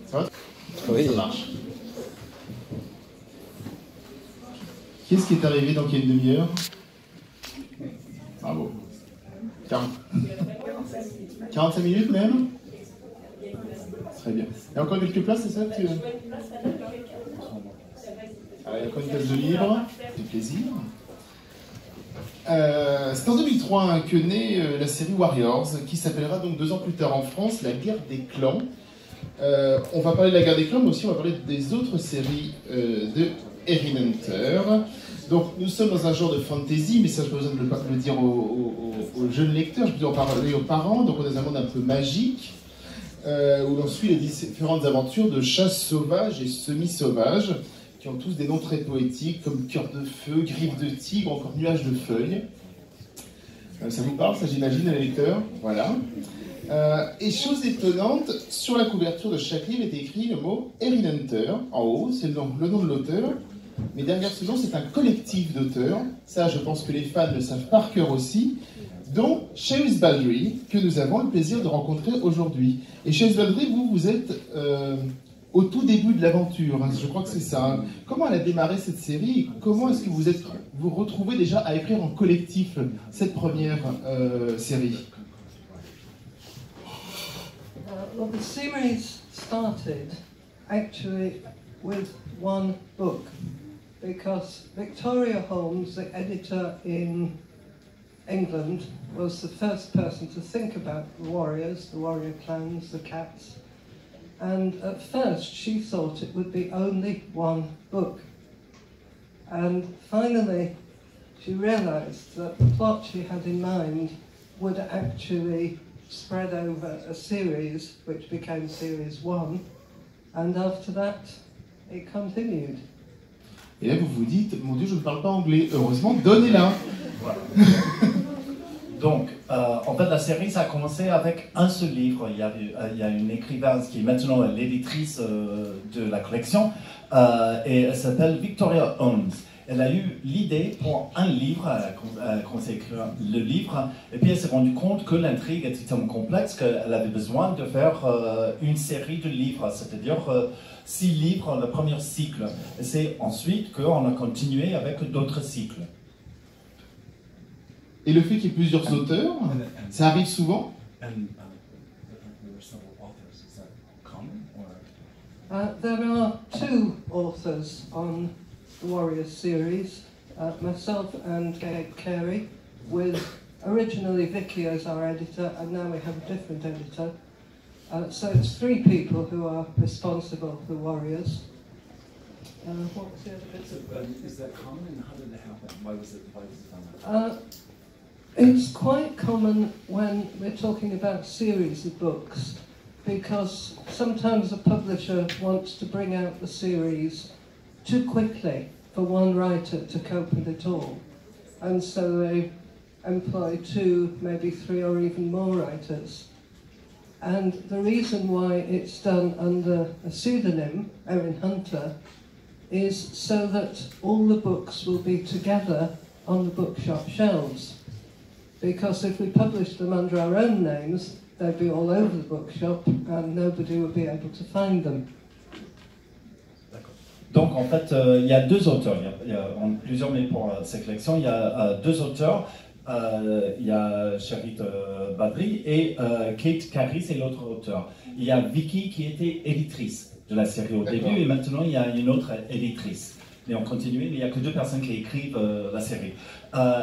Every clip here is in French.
Ça va? Oui. Ça marche. Qu'est-ce qui est arrivé dans une demi-heure? Bravo. 45 minutes même? Très bien. Il y a encore quelques places, c'est ça? Il y a encore une place de libre. C'est plaisir. C'est en 2003 que naît la série Warriors, qui s'appellera donc 2 ans plus tard en France La Guerre des Clans. On va parler de La Guerre des Clans, mais aussi on va parler des autres séries de Erin Hunter. Donc nous sommes dans un genre de fantasy, mais ça je n'ai pas besoin de le dire aux jeunes lecteurs, je peux en parler aux parents. Donc on est dans un monde un peu magique, où l'on suit les différentes aventures de chasse sauvage et semi-sauvage, qui ont tous des noms très poétiques, comme Cœur de Feu, Griffe de Tigre, encore Nuage de Feuilles. Ça vous parle, ça j'imagine, les lecteurs? Voilà. Et chose étonnante, sur la couverture de chaque livre est écrit le mot Erin Hunter, en haut, c'est le nom de l'auteur, mais derrière ce nom, c'est un collectif d'auteurs, ça je pense que les fans le savent par cœur aussi, dont Shamus Baldry, que nous avons le plaisir de rencontrer aujourd'hui. Et Shamus Baldry, vous êtes au tout début de l'aventure, hein, je crois que c'est ça. Hein. Comment elle a démarré cette série et comment est-ce que vous retrouvez déjà à écrire en collectif cette première série? Well, the series started actually with one book because Victoria Holmes, the editor in England, was the first person to think about the warriors, the warrior clans, the cats. And at first she thought it would be only one book. And finally she realised that the plot she had in mind would actually spread over a series which became series 1, and after that it continued. Et là vous vous dites, mon Dieu, je ne parle pas anglais, heureusement, donnez-la. Donc, en fait, la série, ça a commencé avec un seul livre. Il y a une écrivaine qui est maintenant l'éditrice de la collection, et elle s'appelle Victoria Holmes. Elle a eu l'idée pour un livre, elle a commencé à écrire le livre, et puis elle s'est rendue compte que l'intrigue était tellement complexe qu'elle avait besoin de faire une série de livres, c'est-à-dire 6 livres, le premier cycle. Et c'est ensuite qu'on a continué avec d'autres cycles. Et le fait qu'il y ait plusieurs auteurs, ça arrive souvent? There are 2 authors on the Warriors series, myself and Gabe Carey, with originally Vicky as our editor, and now we have a different editor. So it's 3 people who are responsible for Warriors. What was the other bit? Is that common, and how did it happen? Why was it done? It's quite common when we're talking about series of books, because sometimes a publisher wants to bring out the series too quickly for one writer to cope with it all, and so they employ 2, maybe 3 or even more writers. And the reason why it's done under a pseudonym, Erin Hunter, is so that all the books will be together on the bookshop shelves. Because if we published them under our own names, they'd be all over the bookshop and nobody would be able to find them. Donc en fait, il y a 2 auteurs, il y a plusieurs, mais pour cette collection, il y a 2 auteurs. Il y a Shamus Baldry et Kate Carey, c'est l'autre auteur. Il y a Vicky qui était éditrice de la série au début, et maintenant il y a une autre éditrice. Mais on continue, il n'y a que 2 personnes qui écrivent la série.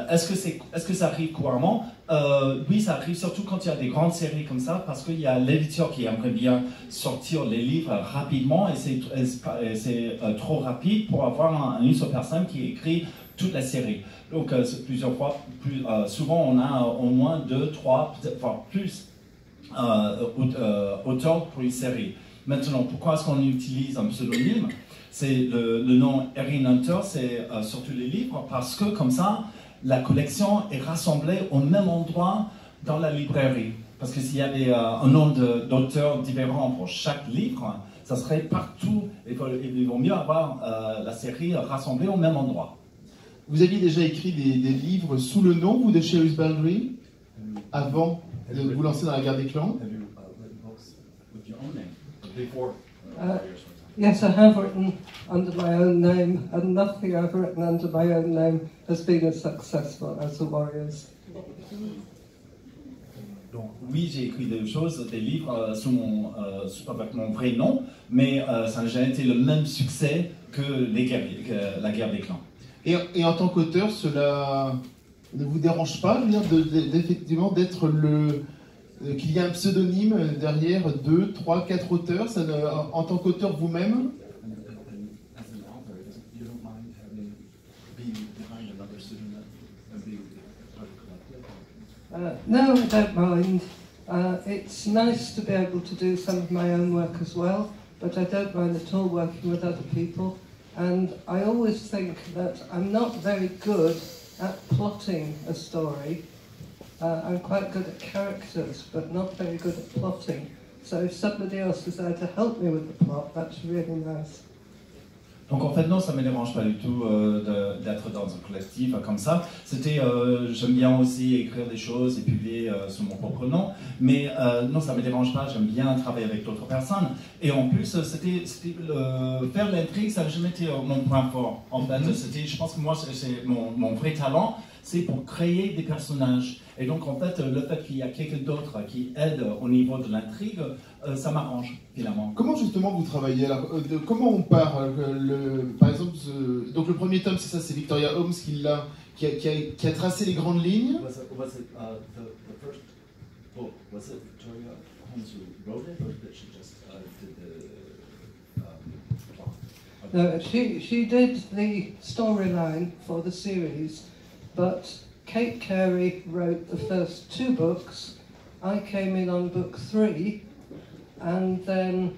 Est-ce que ça arrive couramment? Oui, ça arrive surtout quand il y a des grandes séries comme ça, parce qu'il y a l'éditeur qui aimerait bien sortir les livres rapidement, et c'est trop rapide pour avoir une seule personne qui écrit toute la série. Donc plusieurs fois, souvent on a au moins 2, 3, voire plus auteurs pour une série. Maintenant, pourquoi est-ce qu'on utilise un pseudonyme? C'est le nom Erin Hunter, c'est surtout les livres, parce que comme ça, la collection est rassemblée au même endroit dans la librairie. Parce que s'il y avait un nom d'auteurs différents pour chaque livre, ça serait partout. Il vaut mieux avoir la série rassemblée au même endroit. Vous aviez déjà écrit des livres sous le nom, vous, de Sherry Baldry, avant de vous lancer dans la guerre des clans? Have you written books with your own name before? Yes, I have written under my own name, and nothing I've written under my own name has been as successful as The Warriors. Donc oui, j'ai écrit des choses, des livres avec mon vrai nom, mais ça n'a jamais été le même succès que la guerre des clans. Et en tant qu'auteur, cela ne vous dérange pas, je veux dire, effectivement, d'être qu'il y a un pseudonyme derrière 2, 3, 4 auteurs, ça en tant qu'auteur vous-même? As an author, you don't mind being behind another pseudonym and being part of the collective? No, I don't mind. It's nice to be able to do some of my own work as well, but I don't mind at all working with other people. And I always think that I'm not very good at plotting a story. I'm quite good at characters, but not very good at plotting. So if somebody else is there to help me with the plot, that's really nice. Donc en fait non, ça ne me dérange pas du tout d'être dans un collectif comme ça. J'aime bien aussi écrire des choses et publier sous mon propre nom, mais non, ça ne me dérange pas, j'aime bien travailler avec d'autres personnes. Et en plus, faire l'intrigue, ça n'a jamais été mon point fort. En fait, je pense que moi, c'est mon vrai talent, c'est pour créer des personnages. Et donc en fait, le fait qu'il y a quelqu'un d'autre qui aide au niveau de l'intrigue, ça m'arrange finalement. Comment justement vous travaillez? Alors, comment on part par exemple, donc le premier tome, c'est ça, c'est Victoria Holmes qui a tracé les grandes lignes. Was it the first book? Was it Victoria Holmes who wrote it, or did she just did the plot? No, she did the storyline for the series, but Kate Carey wrote the first 2 books. I came in on book 3, and then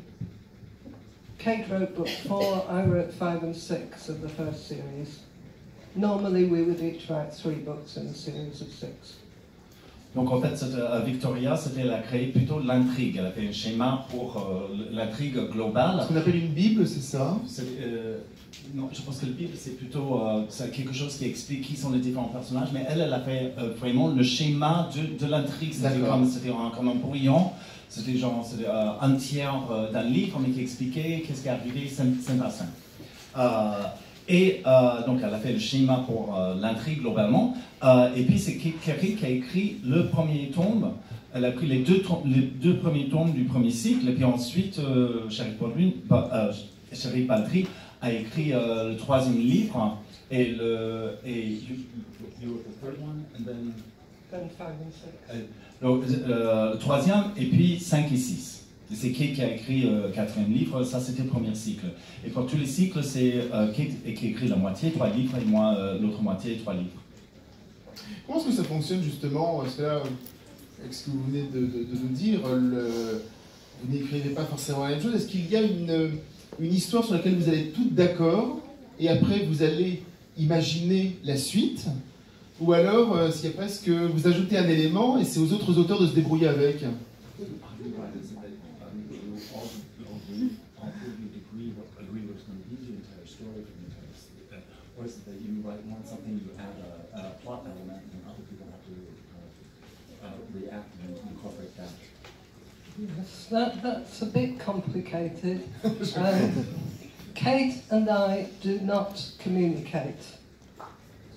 Kate wrote book 4, I wrote 5 and 6 of the first series. Normally we would each write 3 books in a series of 6. Donc en fait, Victoria, elle a créé plutôt l'intrigue. Elle a fait un schéma pour l'intrigue globale. Ce qu'on appelle une Bible, c'est ça? Non, je pense que la Bible, c'est plutôt quelque chose qui explique qui sont les différents personnages, mais elle a fait vraiment le schéma de l'intrigue. C'était comme un brouillon, c'était un tiers d'un livre, mais qui expliquait qu'est-ce qui est arrivé scène par scène. Donc elle a fait le schéma pour l'intrigue globalement, et puis c'est Carey qui a écrit le premier tome. Elle a pris les deux premiers tomes du premier cycle, et puis ensuite Sherry Baldry a écrit le 3e livre, et You wrote the third one, and then 5 and 6. Donc, le 3e, et puis 5 et 6. C'est Kate qui a écrit le 4e livre, ça c'était le premier cycle. Et pour tous les cycles, c'est Kate qui a écrit la moitié, 3 livres, et moi l'autre moitié, 3 livres. Comment est-ce que ça fonctionne justement? Parce que là, avec ce que vous venez de nous dire, vous n'écrivez pas forcément la même chose. Est-ce qu'il y a une histoire sur laquelle vous allez toutes d'accord, et après vous allez imaginer la suite? Ou alors, s'il y a presque, vous ajoutez un élément et c'est aux autres auteurs de se débrouiller avec? Or is it that you write something, you add a plot element, and other people have to react and incorporate that? Yes, that's a bit complicated. Kate and I do not communicate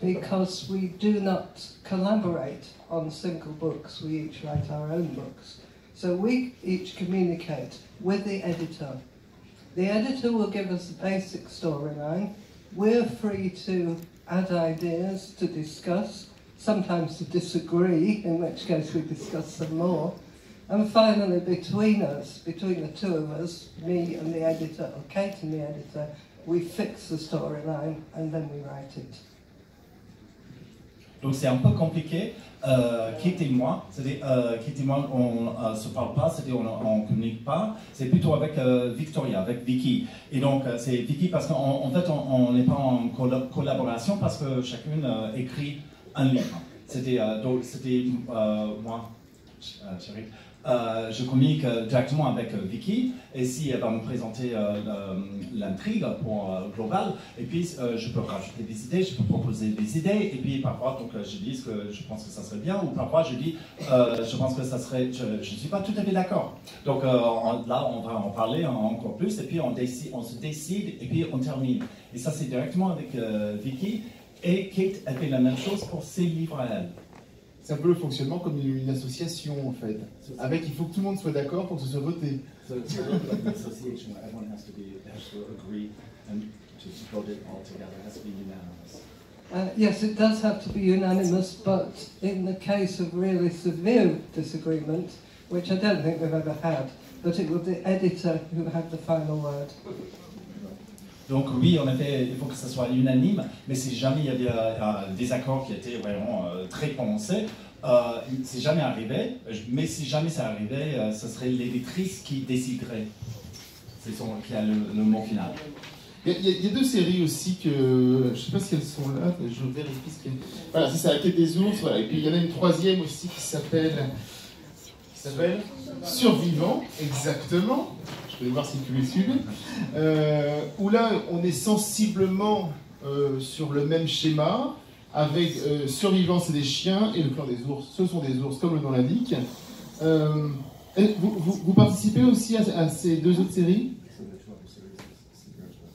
because we do not collaborate on single books. We each write our own books. So we each communicate with the editor. The editor will give us the basic storyline. We're free to add ideas, to discuss, sometimes to disagree, in which case we discuss some more. And finally, between us, between the 2 of us, me and the editor, or Kate and the editor, we fix the storyline and then we write it. Donc c'est un peu compliqué. Kate et moi, on se parle pas, on communique pas. C'est plutôt avec Victoria, avec Vicky. Et donc c'est Vicky parce qu'en fait on n'est pas en collaboration parce que chacune écrit un livre. C'était moi, Chérie, je communique directement avec Vicky, et si elle va me présenter l'intrigue pour global, et puis je peux rajouter des idées, je peux proposer des idées, et puis parfois donc, je dis ce que je pense que ça serait bien, ou parfois je dis je pense que ça serait, je ne suis pas tout à fait d'accord. Donc là on va en parler encore plus, et puis on se décide, et puis on termine. Et ça c'est directement avec Vicky, et Kate a fait la même chose pour ses livres à elle. C'est un peu le fonctionnement comme une association en fait. Avec, il faut que tout le monde soit d'accord pour que ce soit voté. So it's a little like an association where everyone has to agree and to vote it all together. It has to be unanimous. Yes, it does have to be unanimous, but in the case of really severe disagreement, which I don't think we've ever had, but it was the editor who had the final word. Donc oui, en effet, il faut que ça soit unanime, mais si jamais il y avait un désaccord qui était vraiment très prononcé, c'est jamais arrivé, mais si jamais ça arrivait, ce serait l'éditrice qui déciderait. C'est qui a le mot final. Il y a deux séries aussi que, je ne sais pas si elles sont là, je vérifie ce qu'il y a. Voilà, c'est ça, La Quête des ours, voilà. Et puis il y en a une troisième aussi qui s'appelle Survivant, exactement. Je vais voir si tu les suis. Où là, on est sensiblement sur le même schéma, avec Survivant, c'est des chiens, et le clan des ours, ce sont des ours, comme le nom l'indique. Vous participez aussi à ces deux autres séries? So the two other series is Seekers with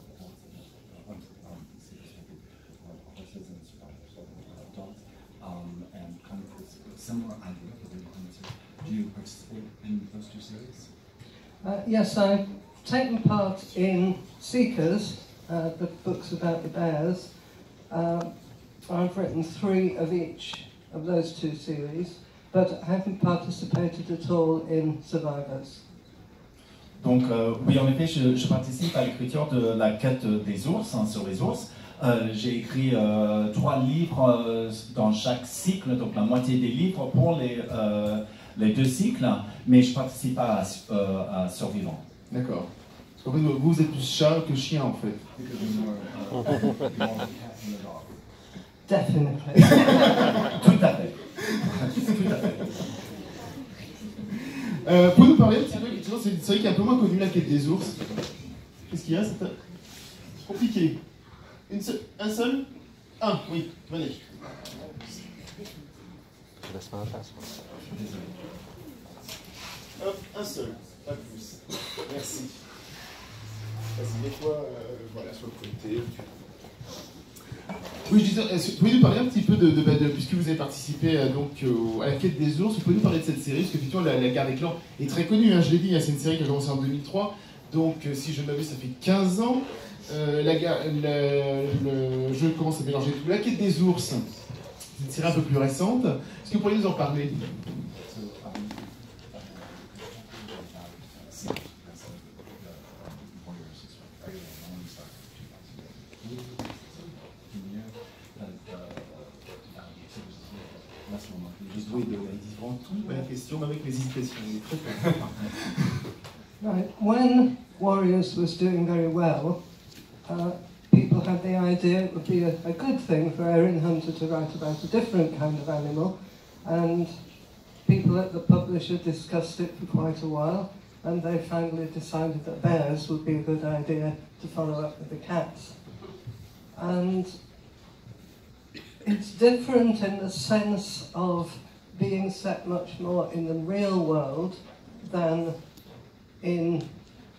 horses and survivors of dogs, and kind of this similar idea for the hunters. Do you participate in those two series? Yes, I've taken part in Seekers, the books about the bears. I've written 3 of each of those 2 series, but I haven't participated at all in Survivors. Donc oui, en effet, je participe à l'écriture de La Quête des ours, sur les ours. J'ai écrit 3 livres dans chaque cycle, donc la moitié des livres pour les 2 cycles, mais je ne participe pas à Survivant. D'accord. Parce qu'en fait, vous êtes plus chat que chien en fait. Because you're more a cat and a dog. Definitely. Tout à fait. Tout à fait. Pour nous parler, c'est une série qui est un peu moins connue, La Quête des ours. Qu'est-ce qu'il y a? C'est compliqué. Un seul? Un, oui, venez. Hop, un seul, pas plus. Merci. Vas-y, mets-toi voilà, sur le côté. Oui, je disais, vous pouvez nous parler un petit peu puisque vous avez participé donc, à La Quête des ours, vous pouvez nous parler de cette série, parce que effectivement la Guerre des clans est très connue, hein, je l'ai dit, c'est une série qui a commencé en 2003, donc si je ne m'abuse, ça fait 15 ans. Le jeu commence à mélanger tout. La Quête des ours, c'est une série un peu plus récente. Est-ce que vous pourriez nous en parler? Oui, ils diront tout, la question avec les hésitations. Il est très fort. Right. When Warriors was doing very well, people had the idea it would be a good thing for Erin Hunter to write about a different kind of animal, and people at the publisher discussed it for quite a while, and they finally decided that bears would be a good idea to follow up with the cats. And it's different in the sense of being set much more in the real world than in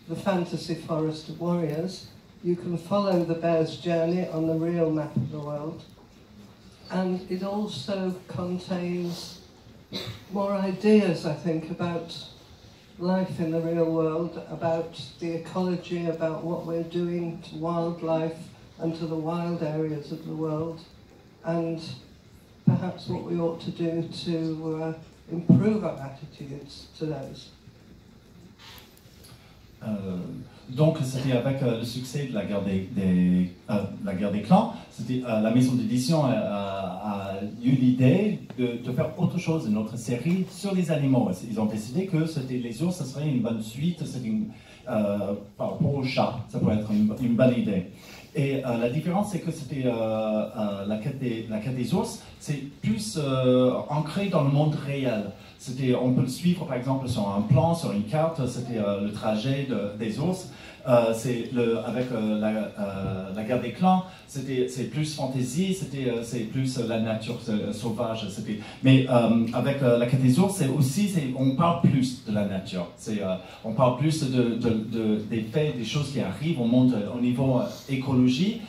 the fantasy forest of Warriors. You can follow the bear's journey on the real map of the world. And it also contains more ideas, I think, about life in the real world, about the ecology, about what we're doing to wildlife and to the wild areas of the world, and perhaps what we ought to do to improve our attitudes to those. Donc c'était avec le succès de la guerre des clans, la maison d'édition a eu l'idée de faire autre chose, une autre série sur les animaux. Ils ont décidé que les ours, ça serait une bonne suite, par rapport aux chats, ça pourrait être une bonne idée. Et la différence, c'est que c'était la quête des ours, c'est plus ancré dans le monde réel. On peut le suivre par exemple sur un plan, sur une carte, c'était le trajet des ours. Avec la guerre des clans, c'est plus fantasy, c'est plus la nature sauvage. Mais avec la quête des ours, on parle plus de la nature. On parle plus des faits, des choses qui arrivent. On monte au niveau écologie.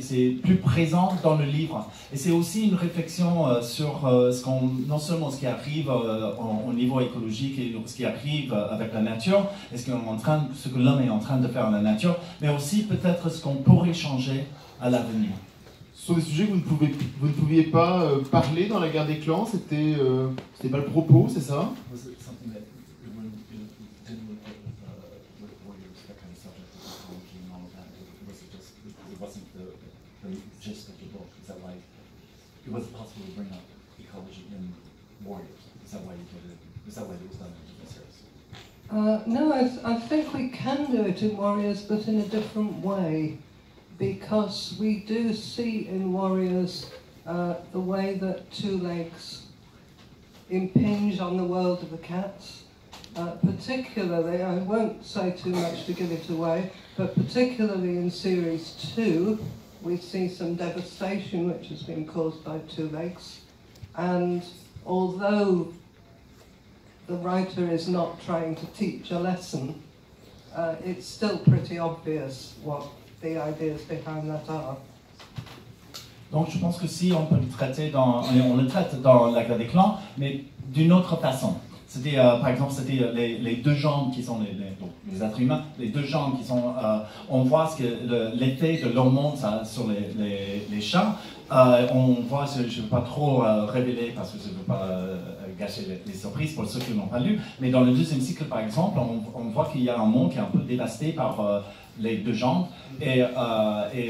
C'est plus présent dans le livre. Et c'est aussi une réflexion sur non seulement ce qui arrive au niveau écologique et ce qui arrive avec la nature, et ce que l'homme est en train de faire à la nature, mais aussi peut-être ce qu'on pourrait changer à l'avenir. Ce sont des sujets que vous ne pouviez pas parler dans la guerre des clans, c'était pas le propos, c'est ça? Gist of the book? Is that like, it wasn't possible to bring up ecology in Warriors? Is that why you did it? Is that why it was done in the series? No, I think we can do it in Warriors, but in a different way, because we do see in Warriors the way that Two Legs impinge on the world of the cats. Particularly, I won't say too much to give it away, but particularly in Series 2, we see some devastation which has been caused by Two Legs. And although the writer is not trying to teach a lesson, it's still pretty obvious what the ideas behind that are. Donc je pense que si on peut le traiter on le traite dans la guerre des clans, mais d'une autre façon. Par exemple, c'était les deux jambes qui sont les êtres humains, les deux jambes qui sont, on voit l'effet de leur monde sur les chats. On voit, je ne veux pas trop révéler parce que je ne veux pas gâcher les surprises pour ceux qui n'ont pas lu, mais dans le deuxième cycle, par exemple, on voit qu'il y a un monde qui est un peu dévasté par les deux jambes et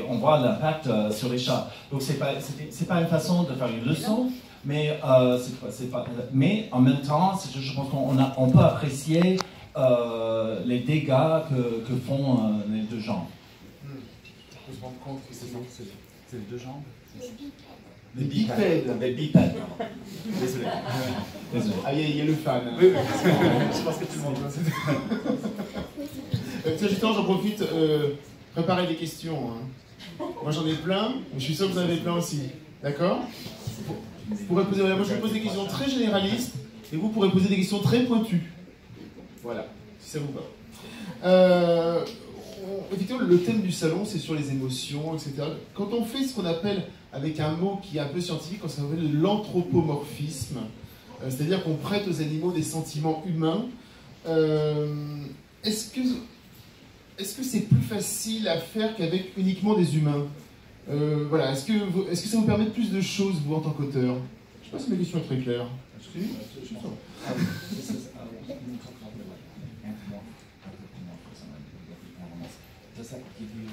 on voit l'impact sur les chats. Donc c'est pas une façon de faire une leçon. Mais, mais en même temps, je pense qu'on peut apprécier les dégâts que font les deux jambes. On se rend compte que c'est les deux jambes? Les bipèdes. Les bipèdes. Désolé. Ah, il y a le fan. Oui, je pense que tout le monde Tiens, justement, j'en profite, préparez des questions. Hein. Moi j'en ai plein, mais je suis sûr que vous en avez plein aussi. D'accord? Vous pourrez poser, moi je vais poser des questions très généralistes et vous pourrez poser des questions très pointues. Voilà, si ça vous va. Effectivement, le thème du salon, c'est sur les émotions, etc. Quand on fait ce qu'on appelle, avec un mot qui est un peu scientifique, on s'appelle l'anthropomorphisme, c'est-à-dire qu'on prête aux animaux des sentiments humains. Est-ce que c'est plus facile à faire qu'avec uniquement des humains? Voilà, est-ce que ça vous permet de plus de choses, vous, en tant qu'auteur? Je ne sais pas si ma question est très claire. Does that give you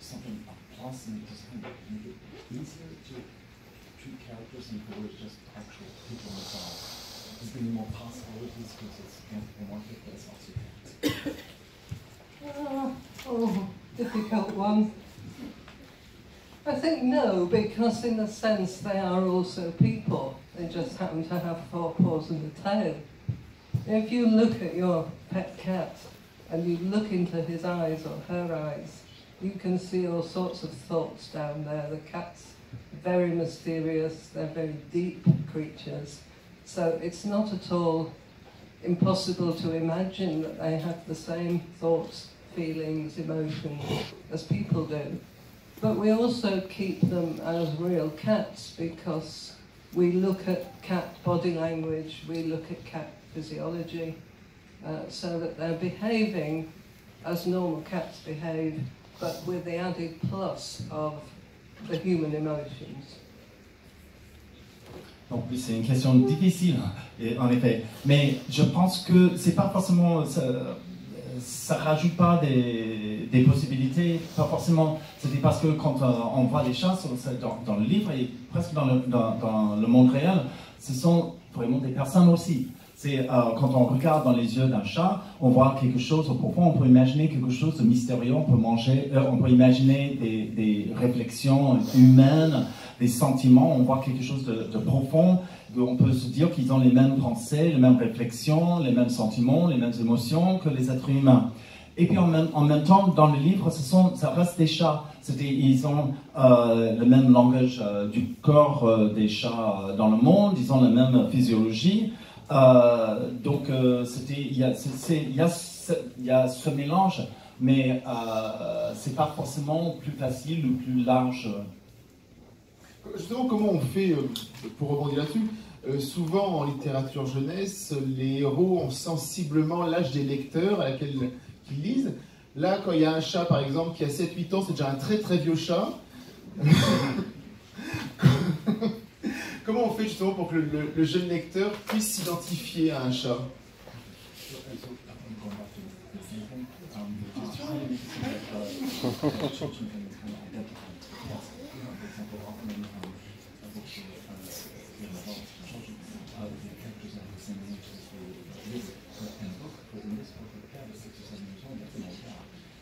something, a plus, and does it make it easier to treat characters and who are just actual people themselves? Does it give you more possibilities because it's anthropomorphic, but it's also difficult one. I think no, because in a sense they are also people. They just happen to have 4 paws and a tail. If you look at your pet cat and you look into his eyes or her eyes, you can see all sorts of thoughts down there. The cat's very mysterious, they're very deep creatures. So it's not at all impossible to imagine that they have the same thoughts, feelings, emotions as people do. But we also keep them as real cats because we look at cat body language, we look at cat physiology, so that they're behaving as normal cats behave, but with the added plus of the human emotions. Donc oui, c'est une question difficile, en effet. Mais je pense que c'est pas forcément, ça rajoute pas des possibilités, pas forcément. C'était parce que quand on voit les chats dans le livre et presque dans le monde réel, ce sont vraiment des personnes aussi. Quand on regarde dans les yeux d'un chat, on voit quelque chose au profond, on peut imaginer quelque chose de mystérieux, on peut imaginer des réflexions humaines, des sentiments, on voit quelque chose de profond, on peut se dire qu'ils ont les mêmes pensées, les mêmes réflexions, les mêmes sentiments, les mêmes émotions que les êtres humains. Et puis en même temps, dans le livre, ça reste des chats. Ils ont le même langage du corps des chats dans le monde, ils ont la même physiologie. Donc il y a ce mélange, mais c'est pas forcément plus facile ou plus large. Justement, comment on fait, pour rebondir là-dessus, souvent en littérature jeunesse, les héros ont sensiblement l'âge des lecteurs à laquelle ils lisent. Là, quand il y a un chat, par exemple, qui a 7-8 ans, c'est déjà un très très vieux chat. Comment on fait justement pour que le jeune lecteur puisse s'identifier à un chat?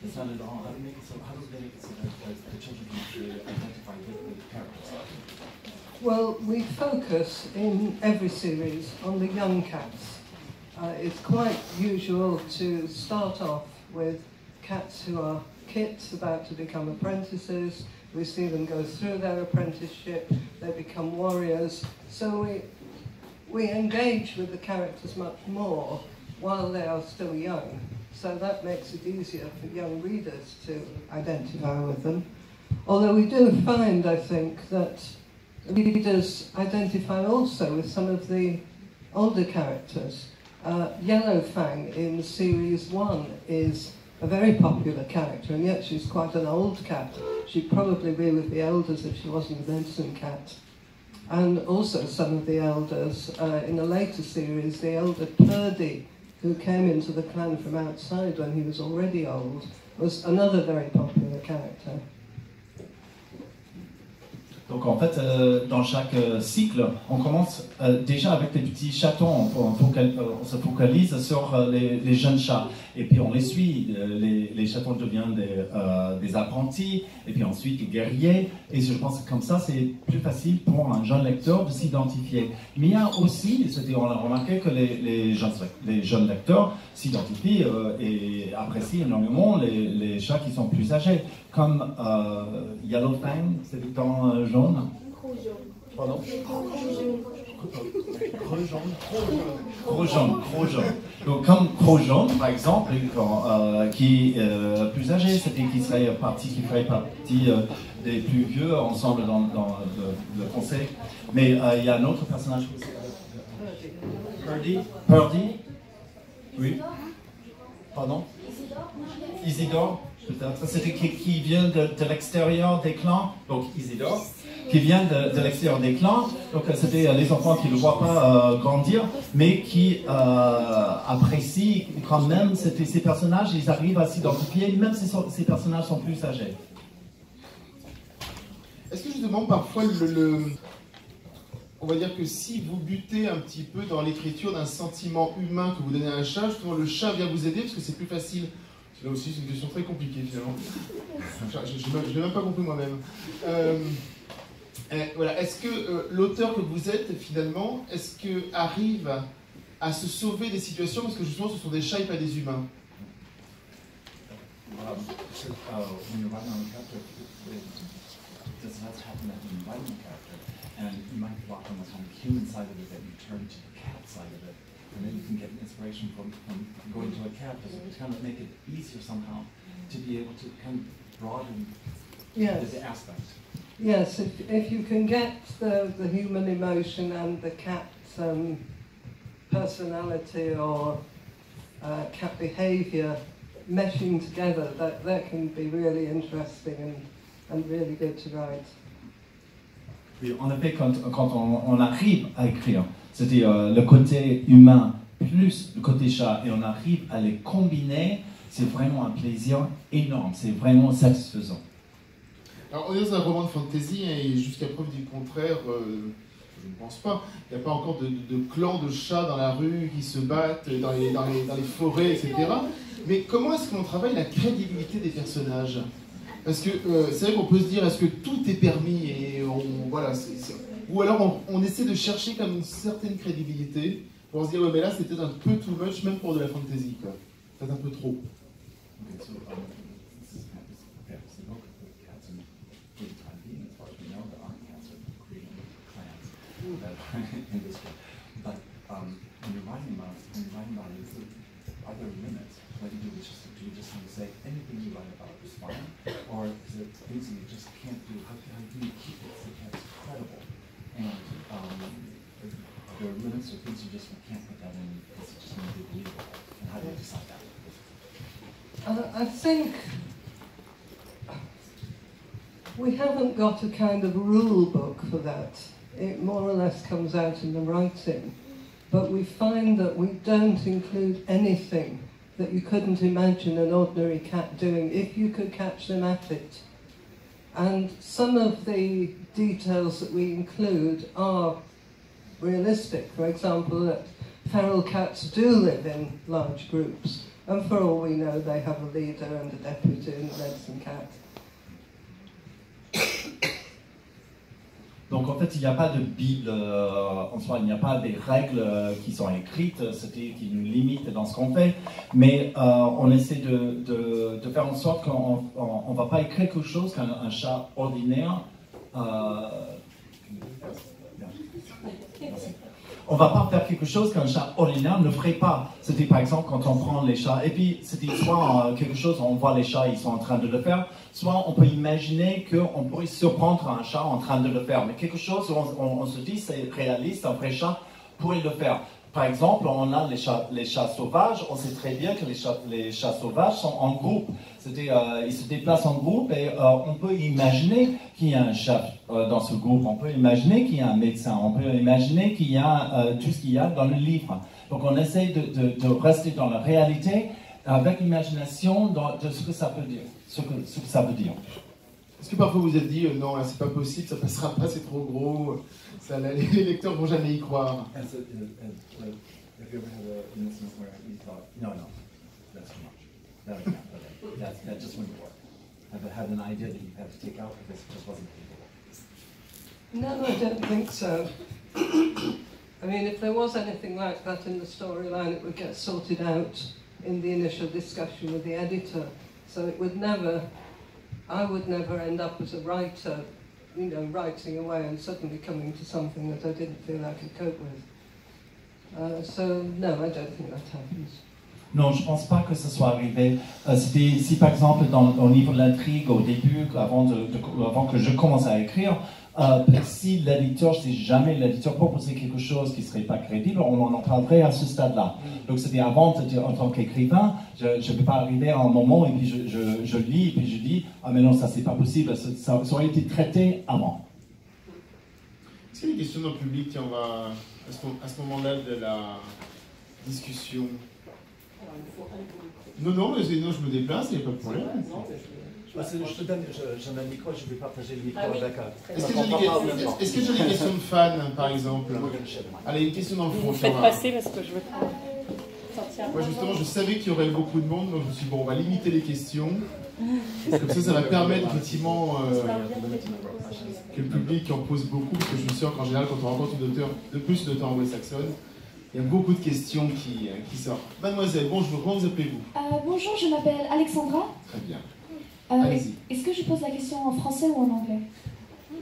It's not at all. How do they make it so that the children can actually identify with the characters? Well, we focus in every series on the young cats. It's quite usual to start off with cats who are kits about to become apprentices. We see them go through their apprenticeship, they become warriors. So we engage with the characters much more while they are still young. So that makes it easier for young readers to identify with them. Although we do find, I think, that readers identify also with some of the older characters. Yellowfang in series 1 is a very popular character, and yet she's quite an old cat. She'd probably be with the elders if she wasn't a medicine cat. And also some of the elders, in a later series, the elder Purdy, who came into the clan from outside when he was already old, was another very popular character. Donc en fait, dans chaque cycle, on commence déjà avec des petits chatons, on se focalise sur les jeunes chats, et puis on les suit, les chatons deviennent des apprentis, et puis ensuite des guerriers, et je pense que comme ça c'est plus facile pour un jeune lecteur de s'identifier. Mais il y a aussi, on a remarqué que les jeunes lecteurs s'identifient et apprécient énormément les chats qui sont plus âgés, comme Yellowfang, c'est dans jaune. Pardon? Gros jaune. Donc comme Gros jaune, par exemple, qui est plus âgé, c'était qui ferait partie des plus vieux ensemble dans le conseil. Mais il y a un autre personnage aussi. Purdy. Oui. Pardon? Isidore. Peut-être. C'était qui vient de l'extérieur des clans, donc Isidore, qui vient de l'extérieur des clans, donc c'était les enfants qui ne le voient pas grandir, mais qui apprécient quand même ces personnages, ils arrivent à s'identifier, même si ces personnages sont plus âgés. Est-ce que justement parfois on va dire que si vous butez un petit peu dans l'écriture d'un sentiment humain que vous donnez à un chat, justement le chat vient vous aider parce que c'est plus facile? Là aussi, c'est une question très compliquée finalement. Je ne l'ai même pas compris moi-même. Voilà. Est-ce que l'auteur que vous êtes finalement, est-ce que arrive à se sauver des situations parce que justement ce sont des chats et pas des humains? When you're writing on a character, it does not happen that when you're writing a character, and you might block on the human side of it, that you turn to the cat side of it. And then you can get inspiration from going to a cat, to kind of make it easier somehow to be able to kind of broaden the aspect. Yes, if you can get the human emotion and the cat personality or cat behaviour meshing together, that can be really interesting and really good to write. Oui, en effet, quand on arrive à écrire, c'est-à-dire le côté humain plus le côté chat, et on arrive à les combiner, c'est vraiment un plaisir énorme, c'est vraiment satisfaisant. Alors on est dans un roman de fantasy, et jusqu'à preuve du contraire, je ne pense pas, il n'y a pas encore de clans de chats dans la rue qui se battent dans les forêts, etc. Mais comment est-ce qu'on travaille la crédibilité des personnages? Parce que c'est vrai qu'on peut se dire, est-ce que tout est permis? Et voilà, Ou alors on essaie de chercher comme une certaine crédibilité pour se dire, ouais, mais là c'est peut-être un peu too much, même pour de la fantasy, quoi. Peut-être un peu trop. Okay, so this is kind of fantasy book with cats and for the time being, as far as we know, there aren't cats that are creating clans that in this book. But when you're writing about it, are there limits? What do you just want to say anything you write about is fine, or is it things that you just can't do? How do you keep it so that it's credible? And are there limits or things you just can't put that in because it just won't be believable? And how do you decide that? I think we haven't got a kind of rule book for that. It more or less comes out in the writing. But we find that we don't include anything that you couldn't imagine an ordinary cat doing if you could catch them at it. And some of the details that we include are realistic. For example, that feral cats do live in large groups. And for all we know, they have a leader and a deputy and a medicine cat. Donc en fait, il n'y a pas de Bible en soi, il n'y a pas des règles qui sont écrites, qui nous limitent dans ce qu'on fait, mais on essaie de faire en sorte qu'on ne va pas écrire quelque chose qu'un chat ordinaire. On ne va pas faire quelque chose qu'un chat ordinaire ne ferait pas. C'était par exemple quand on prend les chats, et puis c'était soit quelque chose, on voit les chats, ils sont en train de le faire, soit on peut imaginer qu'on pourrait surprendre un chat en train de le faire. Mais quelque chose où on se dit c'est réaliste, un vrai chat pourrait le faire. Par exemple, on a les chats sauvages, on sait très bien que les chats sauvages sont en groupe. Ils se déplacent en groupe et on peut imaginer qu'il y a un chat dans ce groupe, on peut imaginer qu'il y a un médecin, on peut imaginer qu'il y a tout ce qu'il y a dans le livre. Donc on essaie de rester dans la réalité avec l'imagination de ce que ça peut dire. Ce que ça veut dire. Est-ce que parfois vous vous êtes dit non, là c'est pas possible, ça passera pas, c'est trop gros, ça, les lecteurs vont jamais y croire? Have you ever had an instance where you thought, no, that's too much. No, I can't. Okay. That just wouldn't work. Have you had an idea that you had to take out because it just wasn't capable? No, I don't think so. I mean, if there was anything like that in the storyline, it would get sorted out in the initial discussion with the editor. So it would never, I would never end up as a writer, you know, writing away and suddenly coming to something that I didn't feel I could cope with. So no, I don't think that happens. Non, je ne pense pas que ce soit arrivé. Si par exemple, au niveau de l'intrigue, au début, avant que je commence à écrire, si l'éditeur, si jamais l'éditeur proposait quelque chose qui ne serait pas crédible, on en parlerait à ce stade-là. Donc c'était avant, en tant qu'écrivain, je ne peux pas arriver à un moment et puis je lis et puis je dis « Ah mais non, ça c'est pas possible, ça aurait été traité avant ». Est-ce qu'il y a des questions dans le public? Tiens, on va, à ce moment-là de la discussion. Non, je me déplace, il n'y a pas de problème. Je te donne, j'ai un micro, je vais partager le micro avec Est-ce que j'ai des questions de fans, par exemple? Allez, une question dans le fond. Vous faites passer parce que je veux sortir. Moi, justement, je savais qu'il y aurait beaucoup de monde, donc je me suis dit, bon, on va limiter les questions. Comme ça va permettre effectivement que le public en pose beaucoup, parce que je suis sûr qu'en général, quand on rencontre une auteure, de plus une auteure anglo-saxonne, il y a beaucoup de questions qui sortent. Mademoiselle, bonjour, comment vous appelez-vous? Bonjour, je m'appelle Alexandra. Très bien. Est-ce que je pose la question en français ou en anglais?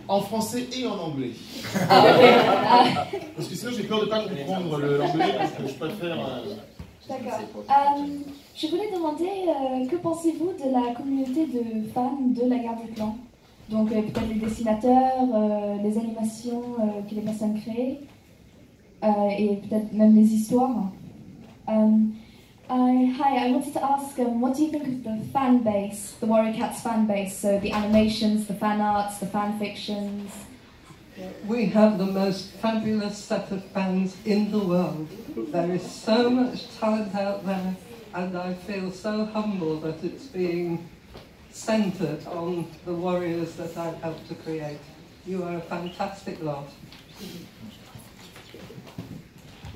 En français et en anglais. Parce que sinon j'ai peur de ne pas comprendre l'anglais, parce que je préfère... D'accord. Je voulais demander, que pensez-vous de la communauté de fans de la Guerre des Clans? Donc peut-être les dessinateurs, les animations que les personnes créent, et peut-être même les histoires. Hi, I wanted to ask, what do you think of the fan base, the Warrior Cats fan base? So the animations, the fan arts, the fan fictions. We have the most fabulous set of fans in the world. There is so much talent out there, and I feel so humble that it's being centered on the warriors that I've helped to create. You are a fantastic lot.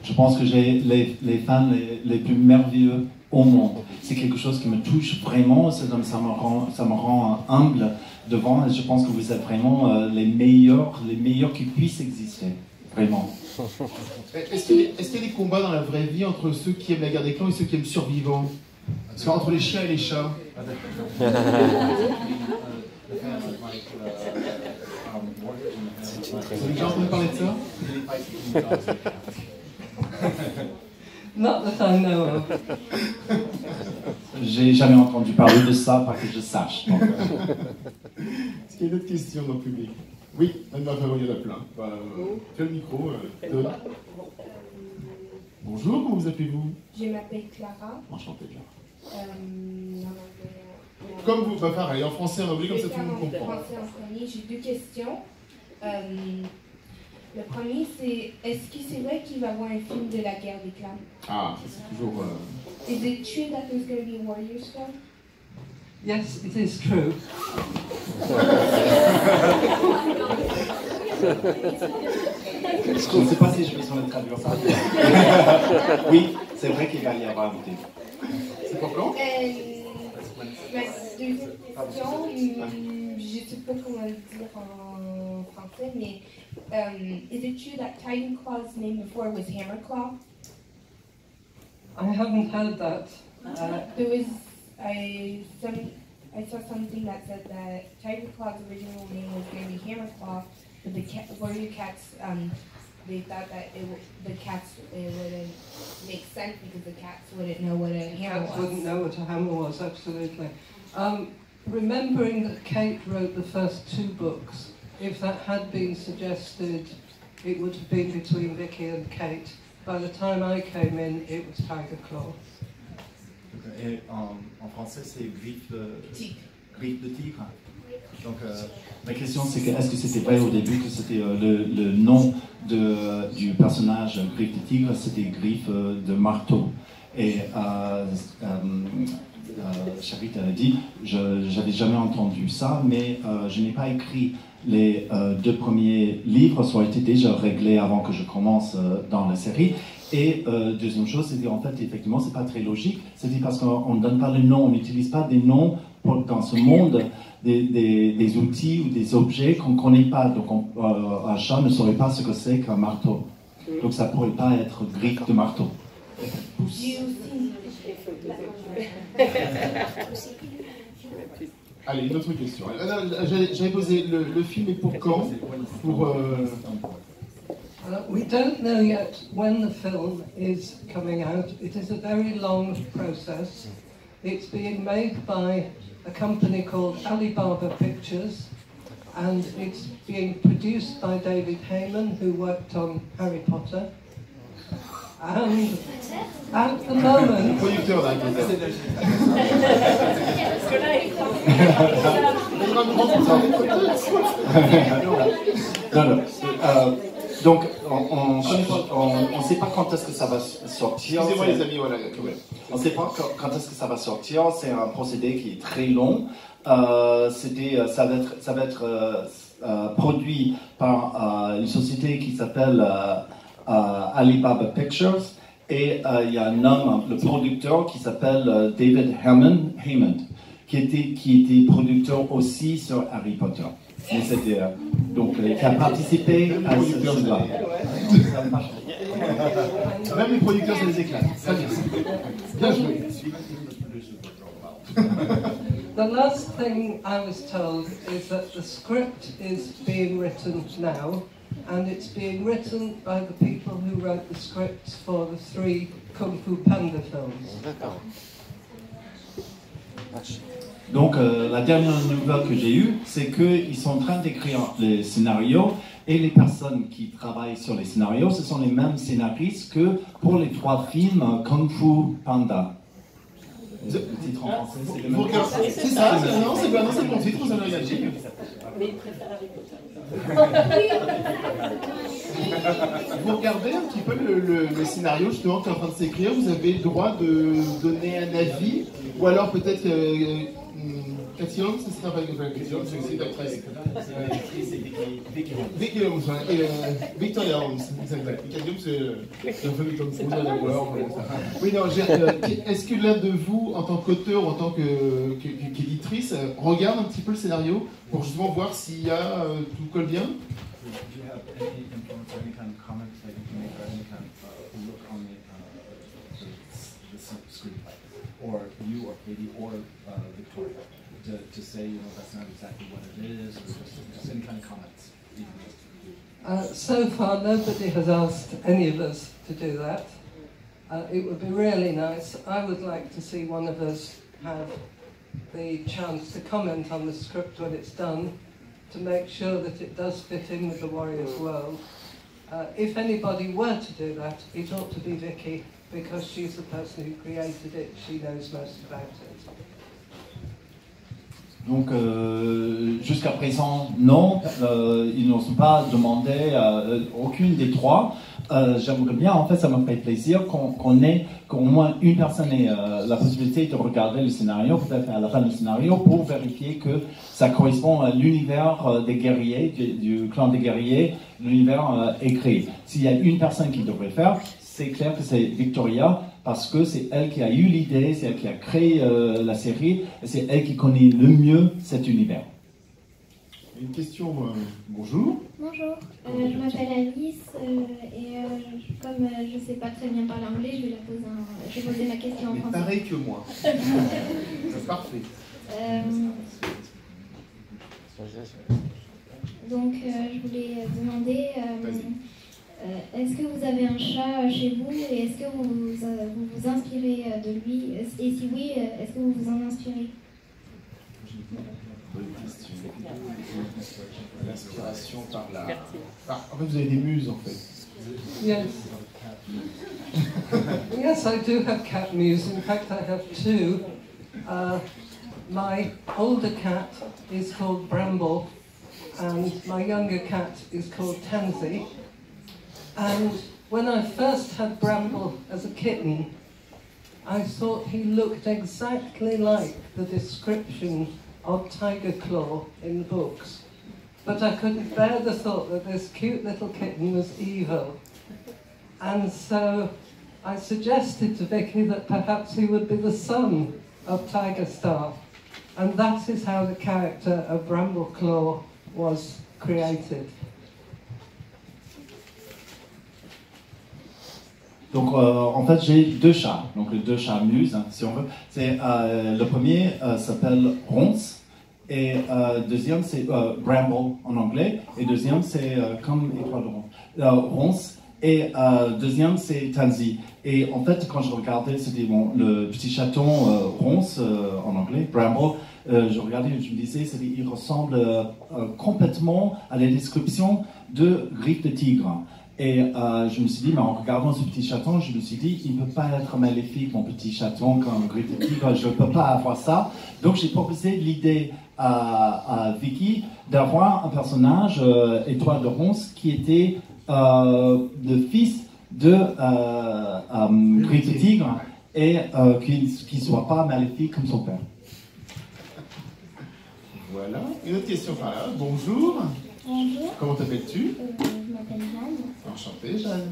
Je pense que j'ai les fans les plus merveilleux au monde. C'est quelque chose qui me touche vraiment, ça me rend humble devant, et je pense que vous êtes vraiment les meilleurs qui puissent exister, vraiment. Est-ce qu'il y a des combats dans la vraie vie entre ceux qui aiment la guerre des clans et ceux qui aiment Survivants? Parce qu'entre les chiens et les chats. Vous avez déjà entendu parler de ça? Not that I know of. J'ai jamais entendu parler de ça, pas que je sache. Donc, Est-ce qu'il y a d'autres questions dans le public? Oui, Anne-Marie, il y en a plein. Fais le micro. Donne. Bonjour, comment vous appelez-vous? Je m'appelle Clara. Enchanté, Clara. En anglais, Comme vous, bah pareil, en français, en anglais, comme ça tout le monde en comprend. français en premier, j'ai deux questions. Le premier, c'est est-ce que c'est vrai qu'il va y avoir un film de la guerre des clans? Ah, ça, c'est toujours... Is it true that there's going to be a Warriors film? Yes, it is true. je ne sais pas si je vais sur le traduire ça. Oui, c'est vrai qu'il va y avoir un film. C'est pour quand? Ma deuxième question, je ne sais pas comment le dire en français, mais is it true that Titan Claw's name before was Hammerclaw? I haven't heard that. There was I saw something that said that Titan Claw's original name was going to be Hammerclaw, but the warrior cats they thought that the cats it wouldn't make sense because the cats wouldn't know what a hammer Cats was. wouldn't know what a hammer was, absolutely. Remembering that Kate wrote the first two books, if that had been suggested, it would have been between Vicky and Kate. By the time I came in, it was Tiger Claw. Et en français, c'est griffe de tigre. Donc, la question c'est que est-ce que c'était vrai au début que c'était le nom du personnage Griffe de Tigre, c'était Griffe de Marteau. Et Charit a dit, je n'avais jamais entendu ça, mais je n'ai pas écrit les deux premiers livres, ça a été déjà réglé avant que je commence dans la série. Et deuxième chose, c'était en fait, effectivement, c'est pas très logique, c'était parce qu'on ne donne pas le nom, on n'utilise pas des noms dans ce monde, des outils ou des objets qu'on ne connaît pas. Donc un chat ne saurait pas ce que c'est qu'un marteau. Donc ça ne pourrait pas être griffe de marteau. Allez, une autre question. J'avais posé le film est pour quand? Pour We don't know yet when the film is coming out. It is a very long process. It's being made by a company called Alibaba Pictures, and it's being produced by David Heyman, who worked on Harry Potter. And at the moment... producteur d'un donc, on ne sait pas quand est-ce que ça va sortir. Excusez-moi les amis, voilà. On ne sait pas quand est-ce que ça va sortir. C'est un procédé qui est très long. Ça va être produit par une société qui s'appelle Alibaba Pictures. Et il y a un homme, le producteur, qui s'appelle David Heyman, qui était producteur aussi sur Harry Potter. Mais c'était, donc, qui a participé à ce jeu-là. Même les producteurs, ça les éclate. Très bien. Bien joué. The last thing I was told is that the script is being written now, and it's being written by the people who wrote the scripts for the 3 Kung Fu Panda films. Donc la dernière nouvelle que j'ai eue, c'est qu'ils sont en train d'écrire les scénarios et les personnes qui travaillent sur les scénarios, ce sont les mêmes scénaristes que pour les 3 films Kung Fu Panda. Le titre en français, c'est le même. C'est ça, non, c'est pas mon titre, vous avez regardé. Mais il préfère Harry Potter. Vous regardez un petit peu le scénario justement qui est en train de s'écrire, vous avez le droit de donner un avis, ou alors peut-être Cathy Holmes, c'est pas Cathy Holmes, c'est une actrice. Vicky Holmes, et Victoria Holmes, exactement. Cathy Holmes, c'est un peu Tom Cruise, oui, non, est-ce que l'un de vous, en tant qu'auteur ou en tant qu'éditrice, regarde un petit peu le scénario pour justement voir s'il y a tout colle bien? Do you have any influence or any kind of comment that you can make or any kind of look on the screenplay? Or you or Katie or Victoria to say, you know, that's not exactly what it is, or just any kind of comments? So far, nobody has asked any of us to do that. It would be really nice. I would like to see one of us have the chance to comment on the script when it's done, to make sure that it does fit in with the Warriors world. If anybody were to do that, it ought to be Vicky, because she's the person who created it, she knows most about it. Donc jusqu'à présent, non, ils n'ont pas demandé aucune des trois. J'aimerais bien, en fait, ça me ferait plaisir qu'au moins une personne ait la possibilité de regarder le scénario, peut-être à la fin du scénario, pour vérifier que ça correspond à l'univers des guerriers, du clan des guerriers, l'univers écrit. S'il y a une personne qui devrait faire, c'est clair que c'est Victoria, parce que c'est elle qui a eu l'idée, c'est elle qui a créé la série, et c'est elle qui connaît le mieux cet univers. Une question, bonjour. Bonjour, je m'appelle Alice et comme je ne sais pas très bien parler anglais, je vais poser ma question en français. Pareil que moi. C'est parfait. Donc je voulais demander, est-ce que vous avez un chat chez vous et est-ce que vous vous inspirez de lui? Et si oui, est-ce que vous vous en inspirez? L'inspiration par la... en fait, vous avez des muses, en fait. Yes. Yes, I do have cat muse. In fact, I have two. My older cat is called Bramble, and my younger cat is called Tansy. And when I first had Bramble as a kitten, I thought he looked exactly like the description of Tiger Claw in the books. But I couldn't bear the thought that this cute little kitten was evil. And so I suggested to Vicky that perhaps he would be the son of Tiger Star. And that is how the character of Bramble Claw was created. Donc en fait j'ai deux chats, donc les deux chats muses hein, si on veut. C'est le premier s'appelle Ronce et deuxième c'est Bramble en anglais et deuxième c'est comme étoile de Ronce et deuxième c'est Tansy. Et en fait quand je regardais c'était bon, le petit chaton Ronce en anglais Bramble. Je regardais, je me disais, il ressemble complètement à la description de Griffe de Tigre. Et je me suis dit, mais en regardant ce petit chaton, je me suis dit, il ne peut pas être maléfique, mon petit chaton, comme Griffe de Tigre, je ne peux pas avoir ça. Donc j'ai proposé l'idée à Vicky d'avoir un personnage, Étoile de Ronce, qui était le fils de Griffe de Tigre et qui ne soit pas maléfique comme son père. Voilà. Une autre question par là. Bonjour. Bonjour. Comment t'appelles-tu? Je m'appelle Jeanne. Enchantée, Jeanne.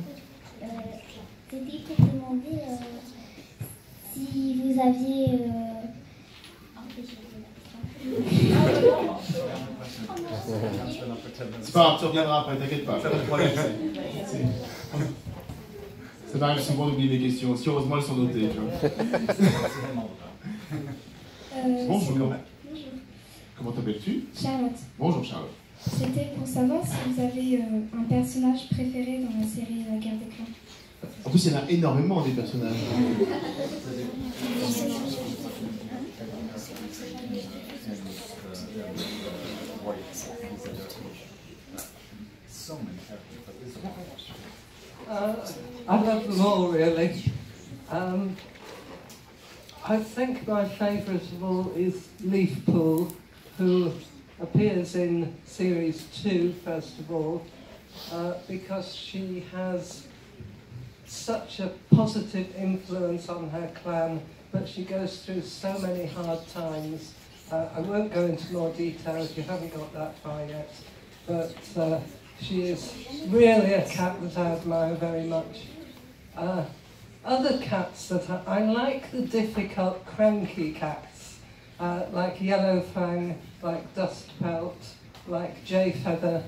C'était pour demander si vous aviez... C'est pas grave, tu reviendras après, t'inquiète pas. Ça m'arrive souvent d'oublier mes questions. Si heureusement elles sont notées. Tu vois. Bonjour. Comment t'appelles-tu? Charlotte. Bonjour Charlotte. C'était pour savoir si vous avez un personnage préféré dans la série La Guerre des Clans. En plus, il y en a énormément des personnages. I love them all, really. I think my favourite of all is Leafpool, who appears in Series 2, first of all, because she has such a positive influence on her clan, but she goes through so many hard times, I won't go into more detail if you haven't got that far yet, but she is really a cat that I admire very much. Other cats that I like the difficult, cranky cats, like Yellowfang, like Dustpelt, like Jayfeather.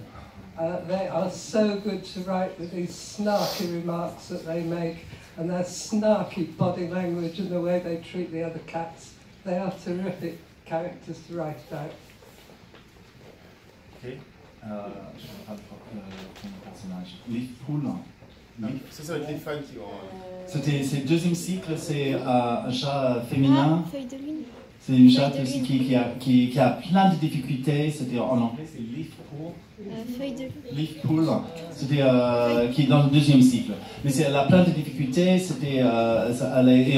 They are so good to write with these snarky remarks that they make and their snarky body language and the way they treat the other cats. They are terrific characters to write about. Ok. Je parle pour mon personnage. Leaf Pool. Ça va être les fans qui vont... C'est le deuxième cycle, c'est un chat féminin. Ah, feuille de lune. C'est une chatte aussi qui a plein de difficultés. C'était en anglais, c'est Leaf Pool. Feuille de lune. Leaf Pool, c'était qui est dans le deuxième cycle. Mais elle a plein de difficultés. Et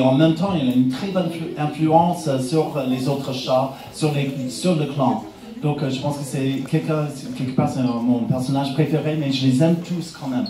en même temps, il a une très bonne influence sur les autres chats, sur le clan. Donc je pense que c'est quelque part c'est mon personnage préféré, mais je les aime tous quand même.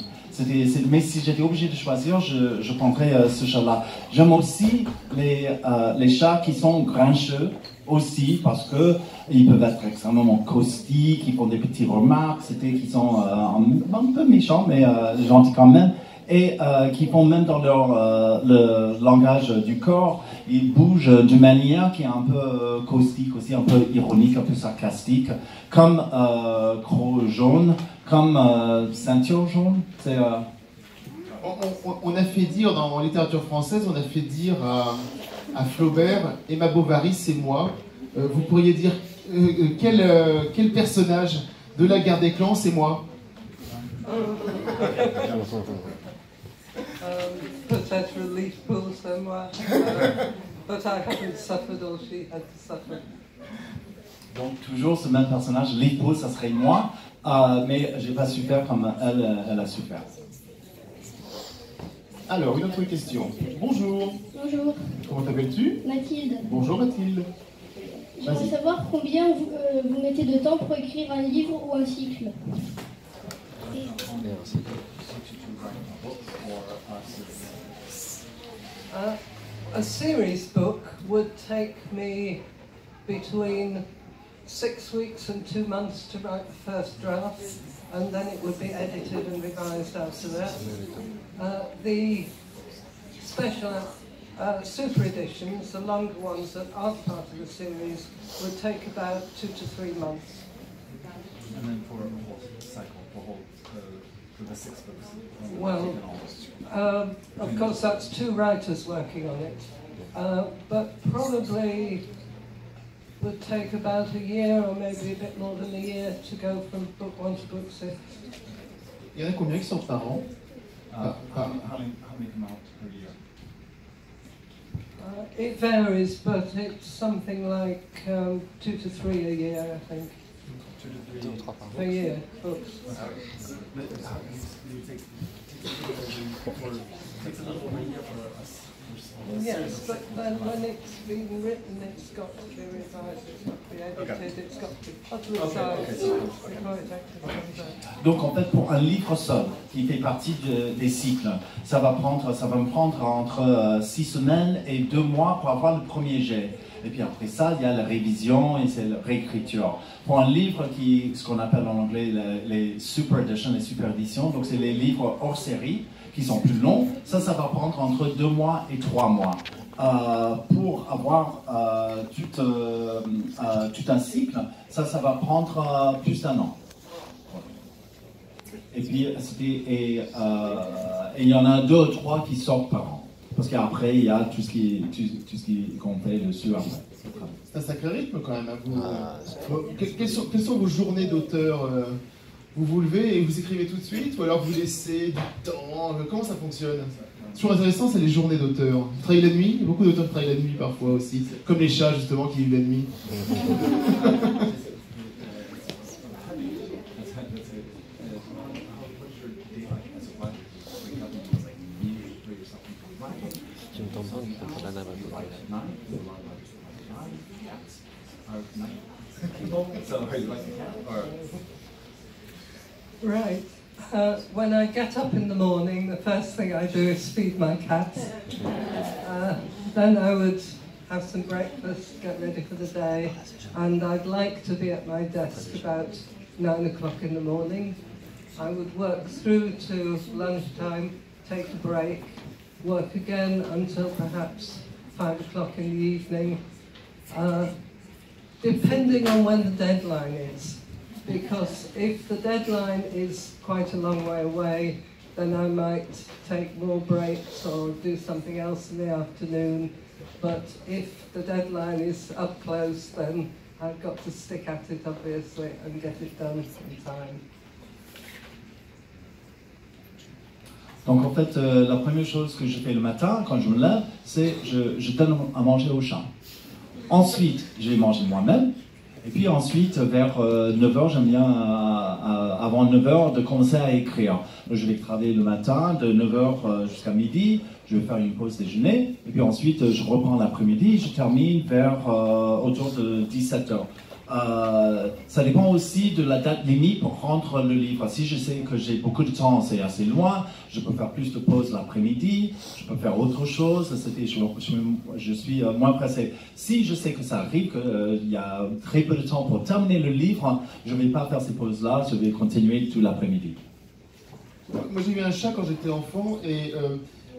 Mais si j'étais obligé de choisir, je prendrais ce chat-là. J'aime aussi les chats qui sont grincheux aussi, parce que ils peuvent être extrêmement caustiques, ils font des petites remarques, qui sont un peu méchants, mais gentils quand même, et qui font même dans le langage du corps, ils bougent d'une manière qui est un peu caustique aussi, un peu ironique, un peu sarcastique, comme Croc jaune, comme Ceinture jaune. On a fait dire, en littérature française, on a fait dire à Flaubert, Emma Bovary, c'est moi. Vous pourriez dire quel personnage de la guerre des clans, c'est moi? Peut-être Leaf Pool, c'est moi. But I haven't suffered all she had to suffer. Donc toujours ce même personnage, Leaf Pool, ça serait moi, mais j'ai pas souffert comme elle a souffert. Alors, une autre question. Bonjour. Bonjour. Comment t'appelles-tu? Mathilde. Bonjour Mathilde. J'aimerais savoir combien vous mettez de temps pour écrire un livre ou un cycle. A series book would take me between 6 weeks and 2 months to write the first draft, and then it would be edited and revised after that. The special super editions, the longer ones that aren't part of the series, would take about 2 to 3 months. And then for a whole cycle, for the 6 books. Well, of course that's 2 writers working on it, but probably would take about a year or maybe a bit more than a year to go from book 1 to book 6. Il y en a combien qui sortent par an? How many come out per year? It varies, but it's something like 2 to 3 a year, I think. 2 to 3 per year books. Yes, but then when it's been written, it's got to be revised, it's got to be edited, it's got to be publicised before it actually comes out. Donc en fait, pour un livre seul, qui fait partie des cycles, ça va me prendre entre 6 semaines et 2 mois pour avoir le premier jet. Et puis après ça, il y a la révision et c'est la réécriture. Pour un livre ce qu'on appelle en anglais les super editions, les super éditions, donc c'est les livres hors série, qui sont plus longs, ça va prendre entre 2 mois et 3 mois. Pour avoir tout un cycle, ça va prendre plus d'1 an. Et puis, il y en a 2 ou 3 qui sortent par an. Parce qu'après, il y a tout ce qu'on fait dessus après. C'est un sacré rythme quand même. Quelles sont vos journées d'auteur? Vous vous levez et vous écrivez tout de suite, ou alors vous laissez du temps? Comment ça fonctionne? Ce qui est intéressant, c'est les journées d'auteur. Vous travaillez la nuit? Beaucoup d'auteurs travaillent la nuit parfois aussi, comme les chats justement qui vivent la nuit. Right. When I get up in the morning, the first thing I do is feed my cats. Then I would have some breakfast, get ready for the day, and I'd like to be at my desk about 9 o'clock in the morning. I would work through to lunchtime, take a break, work again until perhaps 5 o'clock in the evening, depending on when the deadline is. Because if the deadline is quite a long way away, then I might take more breaks or do something else in the afternoon. But if the deadline is up close, then I've got to stick at it, obviously, and get it done in time. Donc en fait, la première chose que je fais le matin, quand je me lève, c'est je donne à manger au chat. Ensuite, je vais manger moi-même. Et puis ensuite, vers 9h, j'aime bien, avant 9h, de commencer à écrire. Je vais travailler le matin, de 9h jusqu'à midi, je vais faire une pause déjeuner, et puis ensuite, je reprends l'après-midi, je termine vers autour de 17h. Ça dépend aussi de la date limite pour rendre le livre. Si je sais que j'ai beaucoup de temps, c'est assez loin, je peux faire plus de pauses l'après-midi, je peux faire autre chose, je suis moins pressé. Si je sais que ça arrive, qu'il y a très peu de temps pour terminer le livre, je ne vais pas faire ces pauses-là, je vais continuer tout l'après-midi. Moi j'ai eu un chat quand j'étais enfant et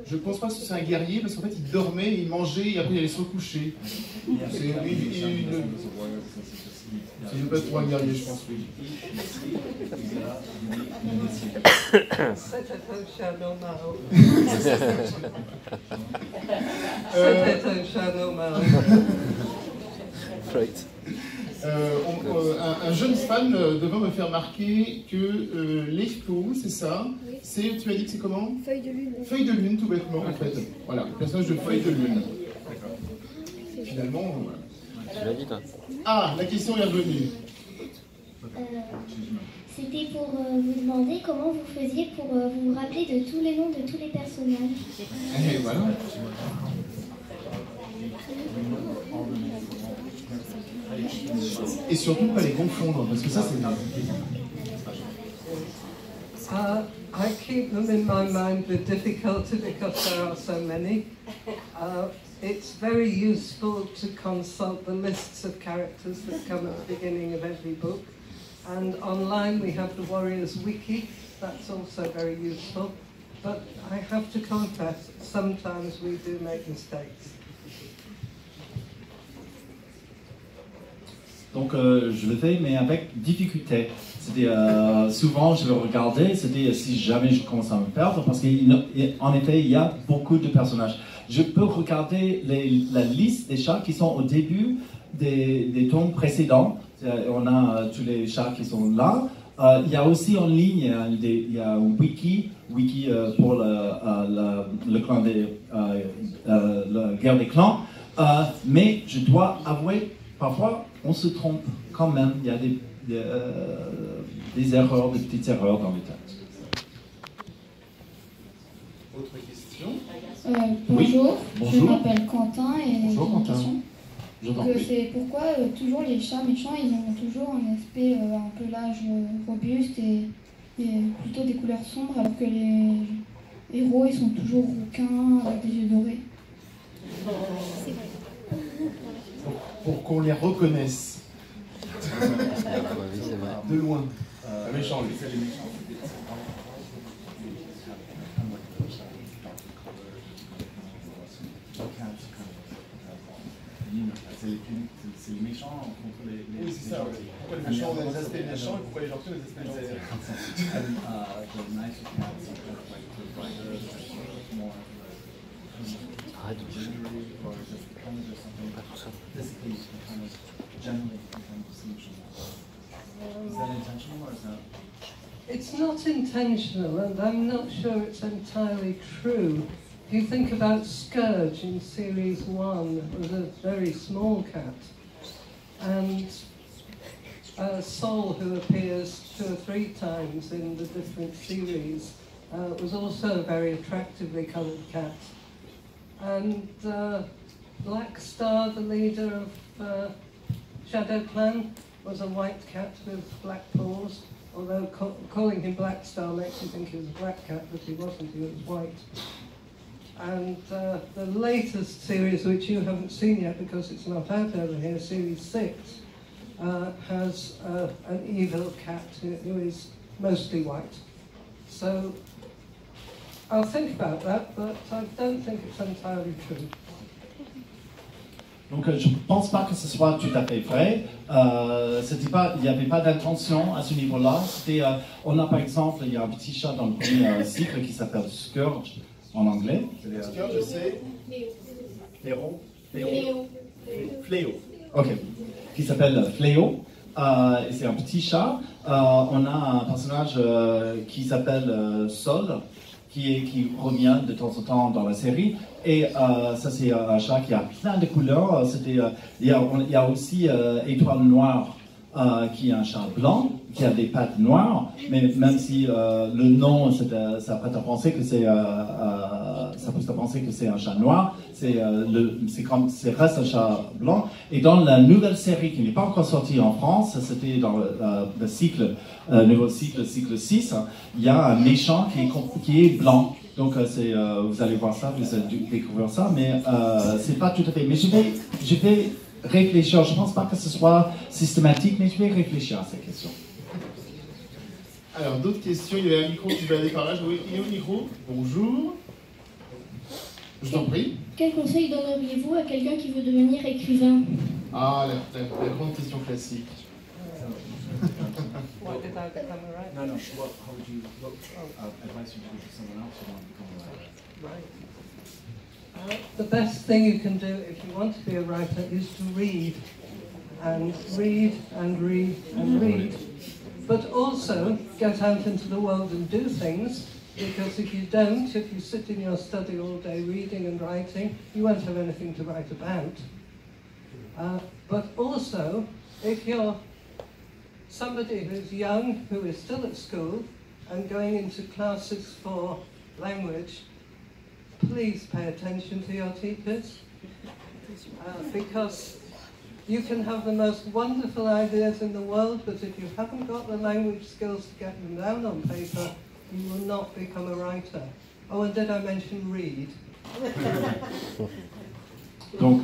je ne pense pas que c'est un guerrier parce qu'en fait il dormait, il mangeait et après il allait se recoucher. C'est pas trop un guerrier, je pense, oui. C'était un chat normal. C'était un chat normal. Un jeune fan devait me faire remarquer que l'explo, c'est ça. C'est, tu as dit que c'est comment? Feuille de lune. Feuille de lune, tout bêtement, en fait. Voilà, le personnage de Feuille de lune. Finalement, voilà. Tu l'as dit, toi. Ah, la question est revenue. C'était pour vous demander comment vous faisiez pour vous rappeler de tous les noms de tous les personnages. Et voilà. Et surtout pas les confondre, parce que ça c'est... I keep them in my mind with difficulty because there are so many. It's very useful to consult the lists of characters that come at the beginning of every book. And online we have the Warriors Wiki, that's also very useful. But I have to confess, sometimes we do make mistakes. Donc je le fais, mais avec difficulté. Souvent je vais regarder, si jamais je commence à me perdre, parce qu'en effet il y a beaucoup de personnages. Je peux regarder la liste des chats qui sont au début des tomes précédents. On a tous les chats qui sont là. Il y a aussi en ligne, il y a un wiki pour le clan la guerre des clans. Mais je dois avouer, parfois on se trompe quand même. Il y a des erreurs, des petites erreurs dans les textes. Autre question? Bonjour, oui. Je m'appelle Quentin et j'ai une question. C'est pourquoi toujours les chats méchants, ils ont toujours un aspect un pelage robuste et plutôt des couleurs sombres, alors que les héros, ils sont toujours rouquins avec des yeux dorés. C'est vrai. Pour qu'on les reconnaisse. De loin. Méchant, lui. C'est les méchants contre les... Oui, c'est ça. Pourquoi les méchants ont des aspects méchants et pourquoi les gentils ont des aspects méchants? It's not intentional, and I'm not sure it's entirely true. If you think about Scourge in Series 1, it was a very small cat. And Sol, who appears 2 or 3 times in the different series, was also a very attractively coloured cat. And Black Star, the leader of Shadow Clan, was a white cat with black paws. Although calling him Black Star makes you think he was a black cat, but he wasn't, he was white. And the latest series, which you haven't seen yet because it's not out over here, series 6, has an evil cat who is mostly white. So I'll think about that, but I don't think it's entirely true. Donc je ne pense pas que ce soit tout à fait vrai. Il n'y avait pas d'intention à ce niveau-là. On a par exemple, il y a un petit chat dans le premier cycle qui s'appelle Scourge en anglais. Scourge, c'est Fléau. Ok. Qui s'appelle Fléau. Et c'est un petit chat. On a un personnage qui s'appelle Sol, qui revient de temps en temps dans la série. Et ça, c'est un chat qui a plein de couleurs. Il y a aussi Étoile Noire, qui est un chat blanc, qui a des pattes noires. Mais même si le nom, ça prête à penser que c'est un chat noir, c'est reste un chat blanc. Et dans la nouvelle série qui n'est pas encore sortie en France, c'était dans le cycle, nouveau cycle 6, il y a un méchant qui est blanc. Donc vous allez voir ça, vous allez découvrir ça, mais c'est pas tout à fait. Mais je vais réfléchir. Je ne pense pas que ce soit systématique, mais je vais réfléchir à ces questions. Alors, d'autres questions? Il y avait un micro qui baladait par là. Oui, il est au micro. Bonjour. Je t'en prie. Quel conseil donneriez-vous à quelqu'un qui veut devenir écrivain? Ah, la grande question classique. Why did I become a writer? No, how would you advise you to do for someone else who wants to become a writer? Right. The best thing you can do if you want to be a writer is to read. And read and read and read. But also get out into the world and do things, because if you don't, if you sit in your study all day reading and writing, you won't have anything to write about. But also, if you're somebody who's young, who is still at school and going into classes for language, please pay attention to your teachers, because you can have the most wonderful ideas in the world, but if you haven't got the language skills to get them down on paper, you will not become a writer. Oh, and did I mention read? Donc,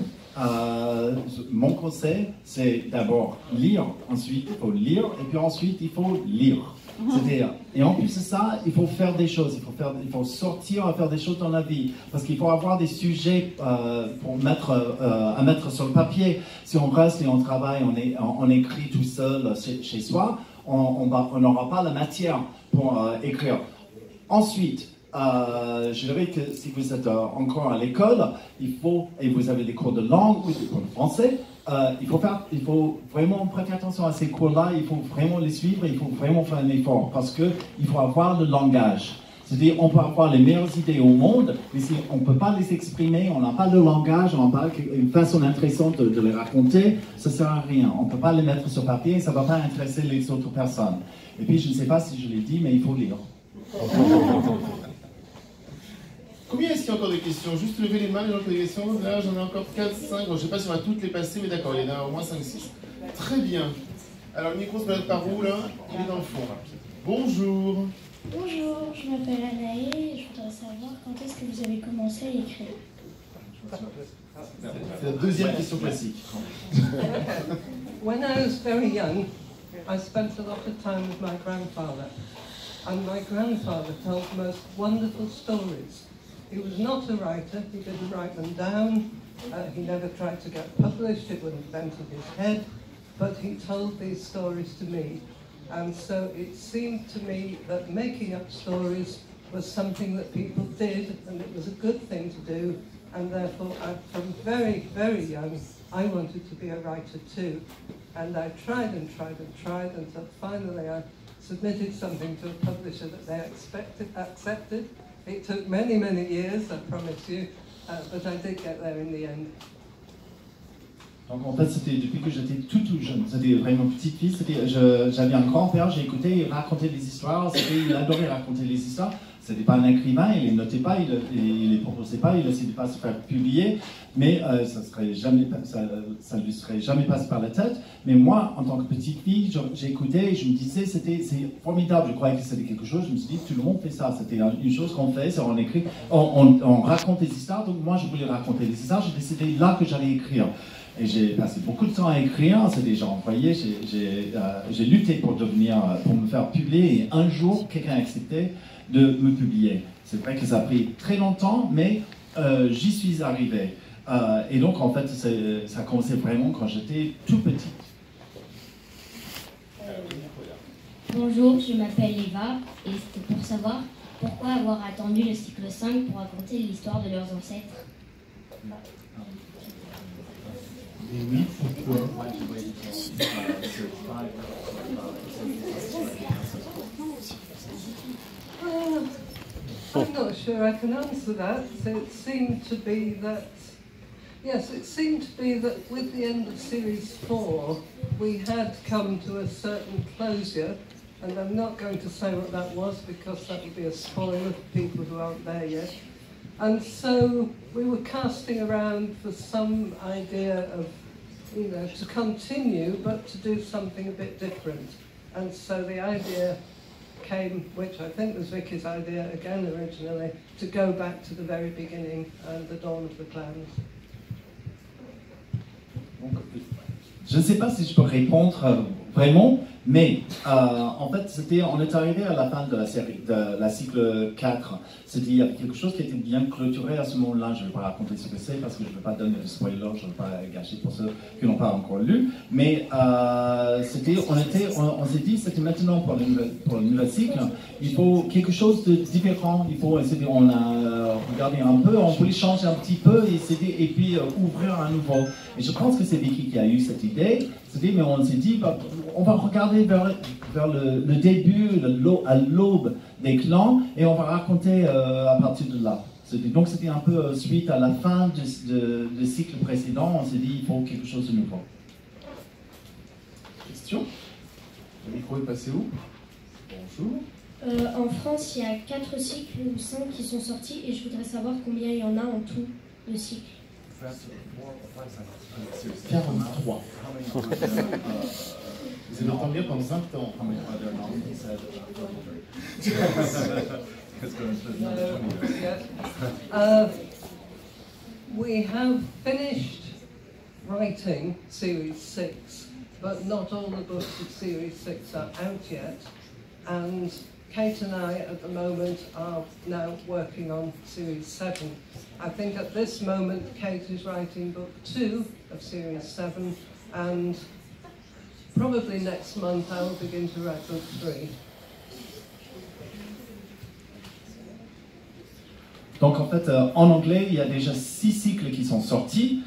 mon conseil, c'est d'abord lire, ensuite il faut lire, et puis ensuite il faut lire. C'est-à-dire, et en plus de ça, il faut faire des choses, il faut sortir à faire des choses dans la vie, parce qu'il faut avoir des sujets à mettre sur le papier. Si on reste et on travaille, on écrit tout seul chez soi, on n'aura pas la matière pour écrire. Ensuite, je dirais que si vous êtes encore à l'école, et vous avez des cours de langue ou des cours de français, il faut vraiment prêter attention à ces cours-là, il faut vraiment les suivre, il faut vraiment faire un effort, parce qu'il faut avoir le langage. C'est-à-dire, on peut avoir les meilleures idées au monde, mais si on ne peut pas les exprimer, on n'a pas le langage, on n'a pas une façon intéressante de les raconter, ça ne sert à rien. On ne peut pas les mettre sur papier, ça ne va pas intéresser les autres personnes. Et puis, je ne sais pas si je l'ai dit, mais il faut lire. Combien est-ce qu'il y a encore des questions? Juste lever les mains, les gens qui ont des questions. Là, j'en ai encore 4, 5. Bon, je ne sais pas si on va toutes les passer, mais d'accord, il y en a au moins 5, 6. Très bien. Alors, le micro se balade par où, là? Il est dans le fond. Bonjour. Bonjour, je m'appelle Anaï et je voudrais savoir quand est-ce que vous avez commencé à écrire. C'est la deuxième question classique. When I was very young, I spent a lot of time with my grandfather. And my grandfather told the most wonderful stories. He was not a writer, he didn't write them down, he never tried to get published, it wouldn't have entered his head, but he told these stories to me. And so it seemed to me that making up stories was something that people did, and it was a good thing to do, and therefore from very, very young, I wanted to be a writer too. And I tried and tried and tried until finally I submitted something to a publisher that they accepted. It took many, many years, I promise you, but I did get there in the end. Donc en fait, c'était depuis que j'étais tout jeune, c'était vraiment petite fille, j'avais un grand-père, j'ai écouté, il racontait des histoires, il adorait raconter les histoires. C'était pas un écrivain, il les notait pas, il les proposait pas, il essayait de pas se faire publier, mais ça lui serait jamais passé par la tête. Mais moi, en tant que petite fille, j'écoutais et je me disais, c'est formidable. Je croyais que c'était quelque chose. Je me suis dit, tout le monde fait ça. C'était une chose qu'on fait, c'est on écrit, on raconte des histoires. Donc moi, je voulais raconter des histoires. J'ai décidé là que j'allais écrire. Et j'ai passé beaucoup de temps à écrire. C'est des gens, vous voyez, j'ai lutté pour me faire publier. Et un jour, quelqu'un a accepté de me publier. C'est vrai que ça a pris très longtemps, mais j'y suis arrivé. Et donc, en fait, ça a commencé vraiment quand j'étais tout petit. Bonjour, je m'appelle Eva et c'était pour savoir pourquoi avoir attendu le cycle 5 pour raconter l'histoire de leurs ancêtres. Et oui, pourquoi? I'm not sure I can answer that. So it seemed to be that, yes, it seemed to be that with the end of Series 4, we had come to a certain closure, and I'm not going to say what that was because that would be a spoiler for people who aren't there yet. And so we were casting around for some idea of, you know, to continue, but to do something a bit different. And so the idea came, which I think was Vicky's idea again originally, to go back to the very beginning and the dawn of the clans. Je ne sais pas si je peux répondre vraiment, mais en fait, on est arrivé à la fin de la série, de la cycle 4. Il y avait quelque chose qui était bien clôturé à ce moment-là. Je ne vais pas raconter ce que c'est parce que je ne veux pas donner de spoiler, je ne veux pas gâcher pour ceux qui n'ont pas encore lu. Mais on s'est dit, c'était maintenant pour le nouvel cycle, il faut quelque chose de différent. On a regardé un peu, on voulait changer un petit peu et puis ouvrir à nouveau. Et je pense que c'est Vicky qui a eu cette idée. Mais on s'est dit, on va regarder vers le début, à l'aube des clans, et on va raconter à partir de là. Donc c'était un peu suite à la fin du cycle précédent, on s'est dit, il faut quelque chose de nouveau. Question? Le micro est passé où? Bonjour. En France, il y a 4 cycles ou 5 qui sont sortis, et je voudrais savoir combien il y en a en tout de cycles. 43. Vous avez entendu bien pendant 20 ans. We have finished writing Series 6, but not all the books of Series 6 are out yet. And Kate and I, at the moment, are now working on Series 7. I think at this moment, Kate is writing book 2 of Series 7, and probably next month I will begin to write book 3. Donc en fait, en anglais, il y a déjà 6 cycles qui sont sortis.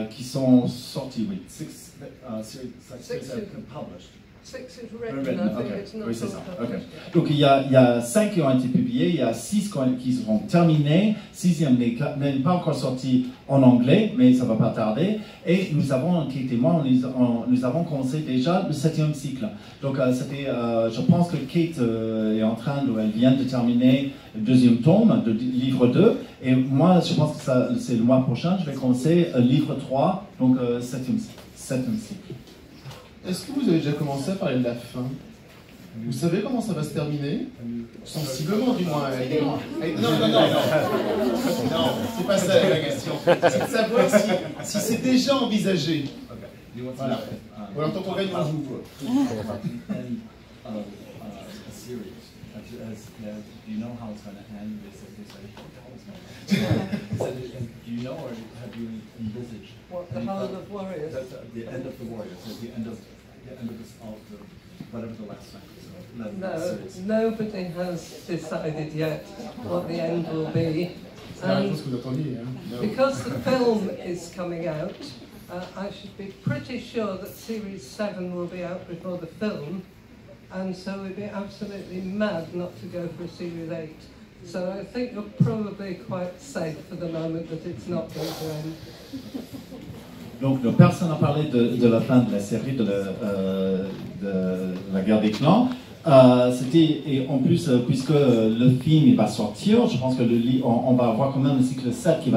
Qui sont sortis, oui. 6 published. 6 is written, I think it's not oui, c'est ça. okay. Donc il y a 5 qui ont été publiés, il y a 6 qui seront terminés, 6e n'est pas encore sorti en anglais, mais ça ne va pas tarder. Et nous avons, Kate et moi, nous avons commencé déjà le 7e cycle. Donc je pense que Kate est en train, elle vient de terminer le 2e tome de livre 2. Et moi, je pense que c'est le mois prochain, je vais commencer livre 3, donc 7e cycle. Est-ce que vous avez déjà commencé à parler de la fin? Vous savez comment ça va se terminer? Sensiblement, du moins. Non, c'est pas ça la question. C'est de savoir si c'est déjà envisagé. Voilà. Ou alors tant qu'on gagne, on joue. Do you know how it's going to end? Do you know, or have you envisaged? What, the Hall of Warriors? The end of the Warriors, the end of whatever the last one. No, nobody has decided yet what the end will be. And because the film is coming out, I should be pretty sure that Series 7 will be out before the film, and so we'd be absolutely mad not to go for a Series 8. So I think you're probably quite safe for the moment that it's not going to end. Donc personne n'a parlé de la fin de la série de la guerre des clans. Et en plus, puisque le film il va sortir, je pense que on va avoir quand même le cycle 7 qui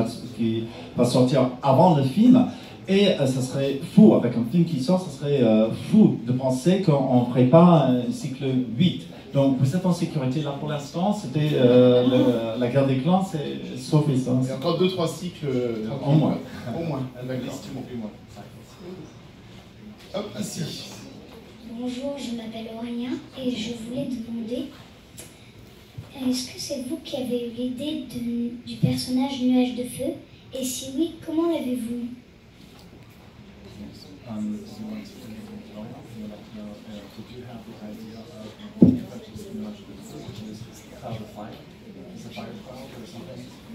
va sortir avant le film. Et ça serait fou, avec un film qui sort, ça serait fou de penser qu'on ne ferait pas un cycle 8. Donc vous êtes en sécurité là pour l'instant, c'était la guerre des clans, c'est sauvé ça. Il y a encore 2-3 cycles au moins. Au moins, d'accord. Hop, ici. Bonjour, je m'appelle Aurélien et je voulais demander, est-ce que c'est vous qui avez eu l'idée du personnage Nuage de Feu? Et si oui, comment l'avez-vous?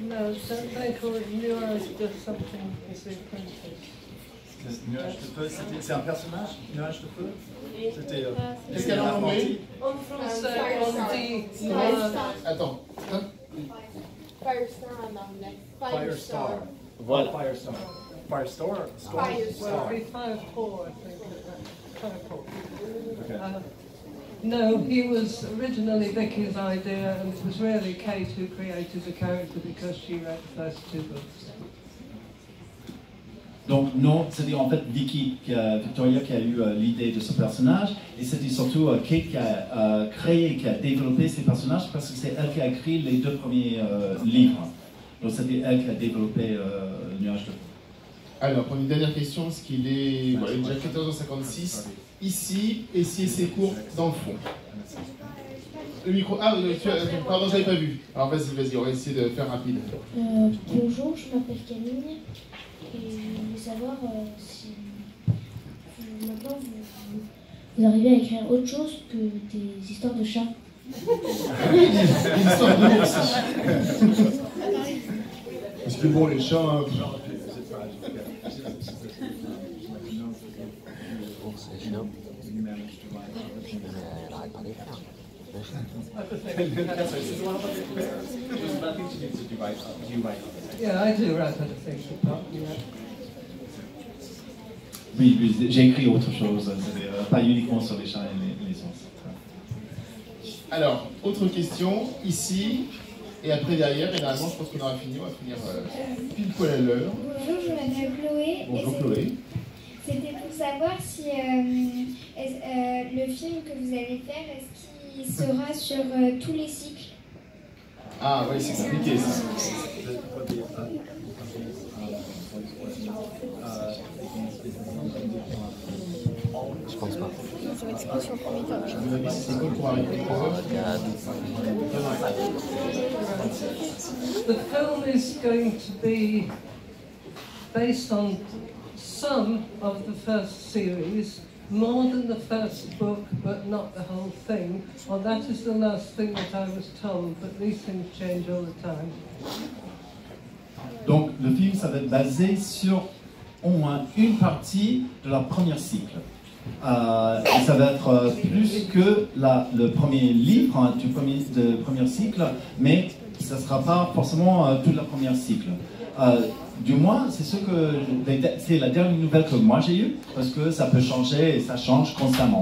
No, they call it Nuage de something, is the princess. Nuage de Feu, c'est un personnage, Nuage de Feu? C'était. Qu'est-ce qu'elle a nommé? En français, on dit. Attends. Firestar en anglais. Firestar. Voilà. Firestar. Firestar? Well, it'd be 5-4, I think. 5-4. Okay. No, he was originally Vicky's idea, and it was really Kate who created the character because she read the first 2 books. Donc non, c'était en fait Victoria qui a eu l'idée de ce personnage, et c'était surtout Kate qui a créé, qui a développé ces personnages, parce que c'est elle qui a écrit les 2 premiers livres. Donc c'était elle qui a développé Nuage de Feu. Alors, pour une dernière question, parce qu'il est voilà, déjà 14h56, ici, et si c'est court, dans le fond. Le micro, pardon, je l'avais pas vu. Alors vas-y, on va essayer de faire rapide. Bonjour, je m'appelle Camille et je voulais savoir si maintenant vous arrivez à écrire autre chose que des histoires de chats. Des histoires de ours. Parce que bon, les chats... Yeah, I do write other things. Oui, j'ai écrit autre chose, pas uniquement sur les chats et les ours. Alors, autre question, ici, et après derrière, et normalement je pense qu'on aura fini, on va finir pile poil à l'heure. Bonjour, je m'appelle Chloé. Bonjour Chloé. C'était pour savoir si le film que vous allez faire, est-ce qu'il sera sur tous les cycles? Ah oui, c'est compliqué ça. Je pense pas. Ça va être sur le premier tome. Je me dis si c'est cool pour arriver The film is going to be based on some of the first series, more than the first book, but not the whole thing. Well, that is the last thing that I was told, but these things change all the time. Donc le film, ça va être basé sur au moins une partie de leur premier cycle. Et ça va être plus que le premier livre du premier cycle, mais ça ne sera pas forcément tout le premier cycle. Du moins, c'est la dernière nouvelle que moi j'ai eue, parce que ça peut changer et ça change constamment.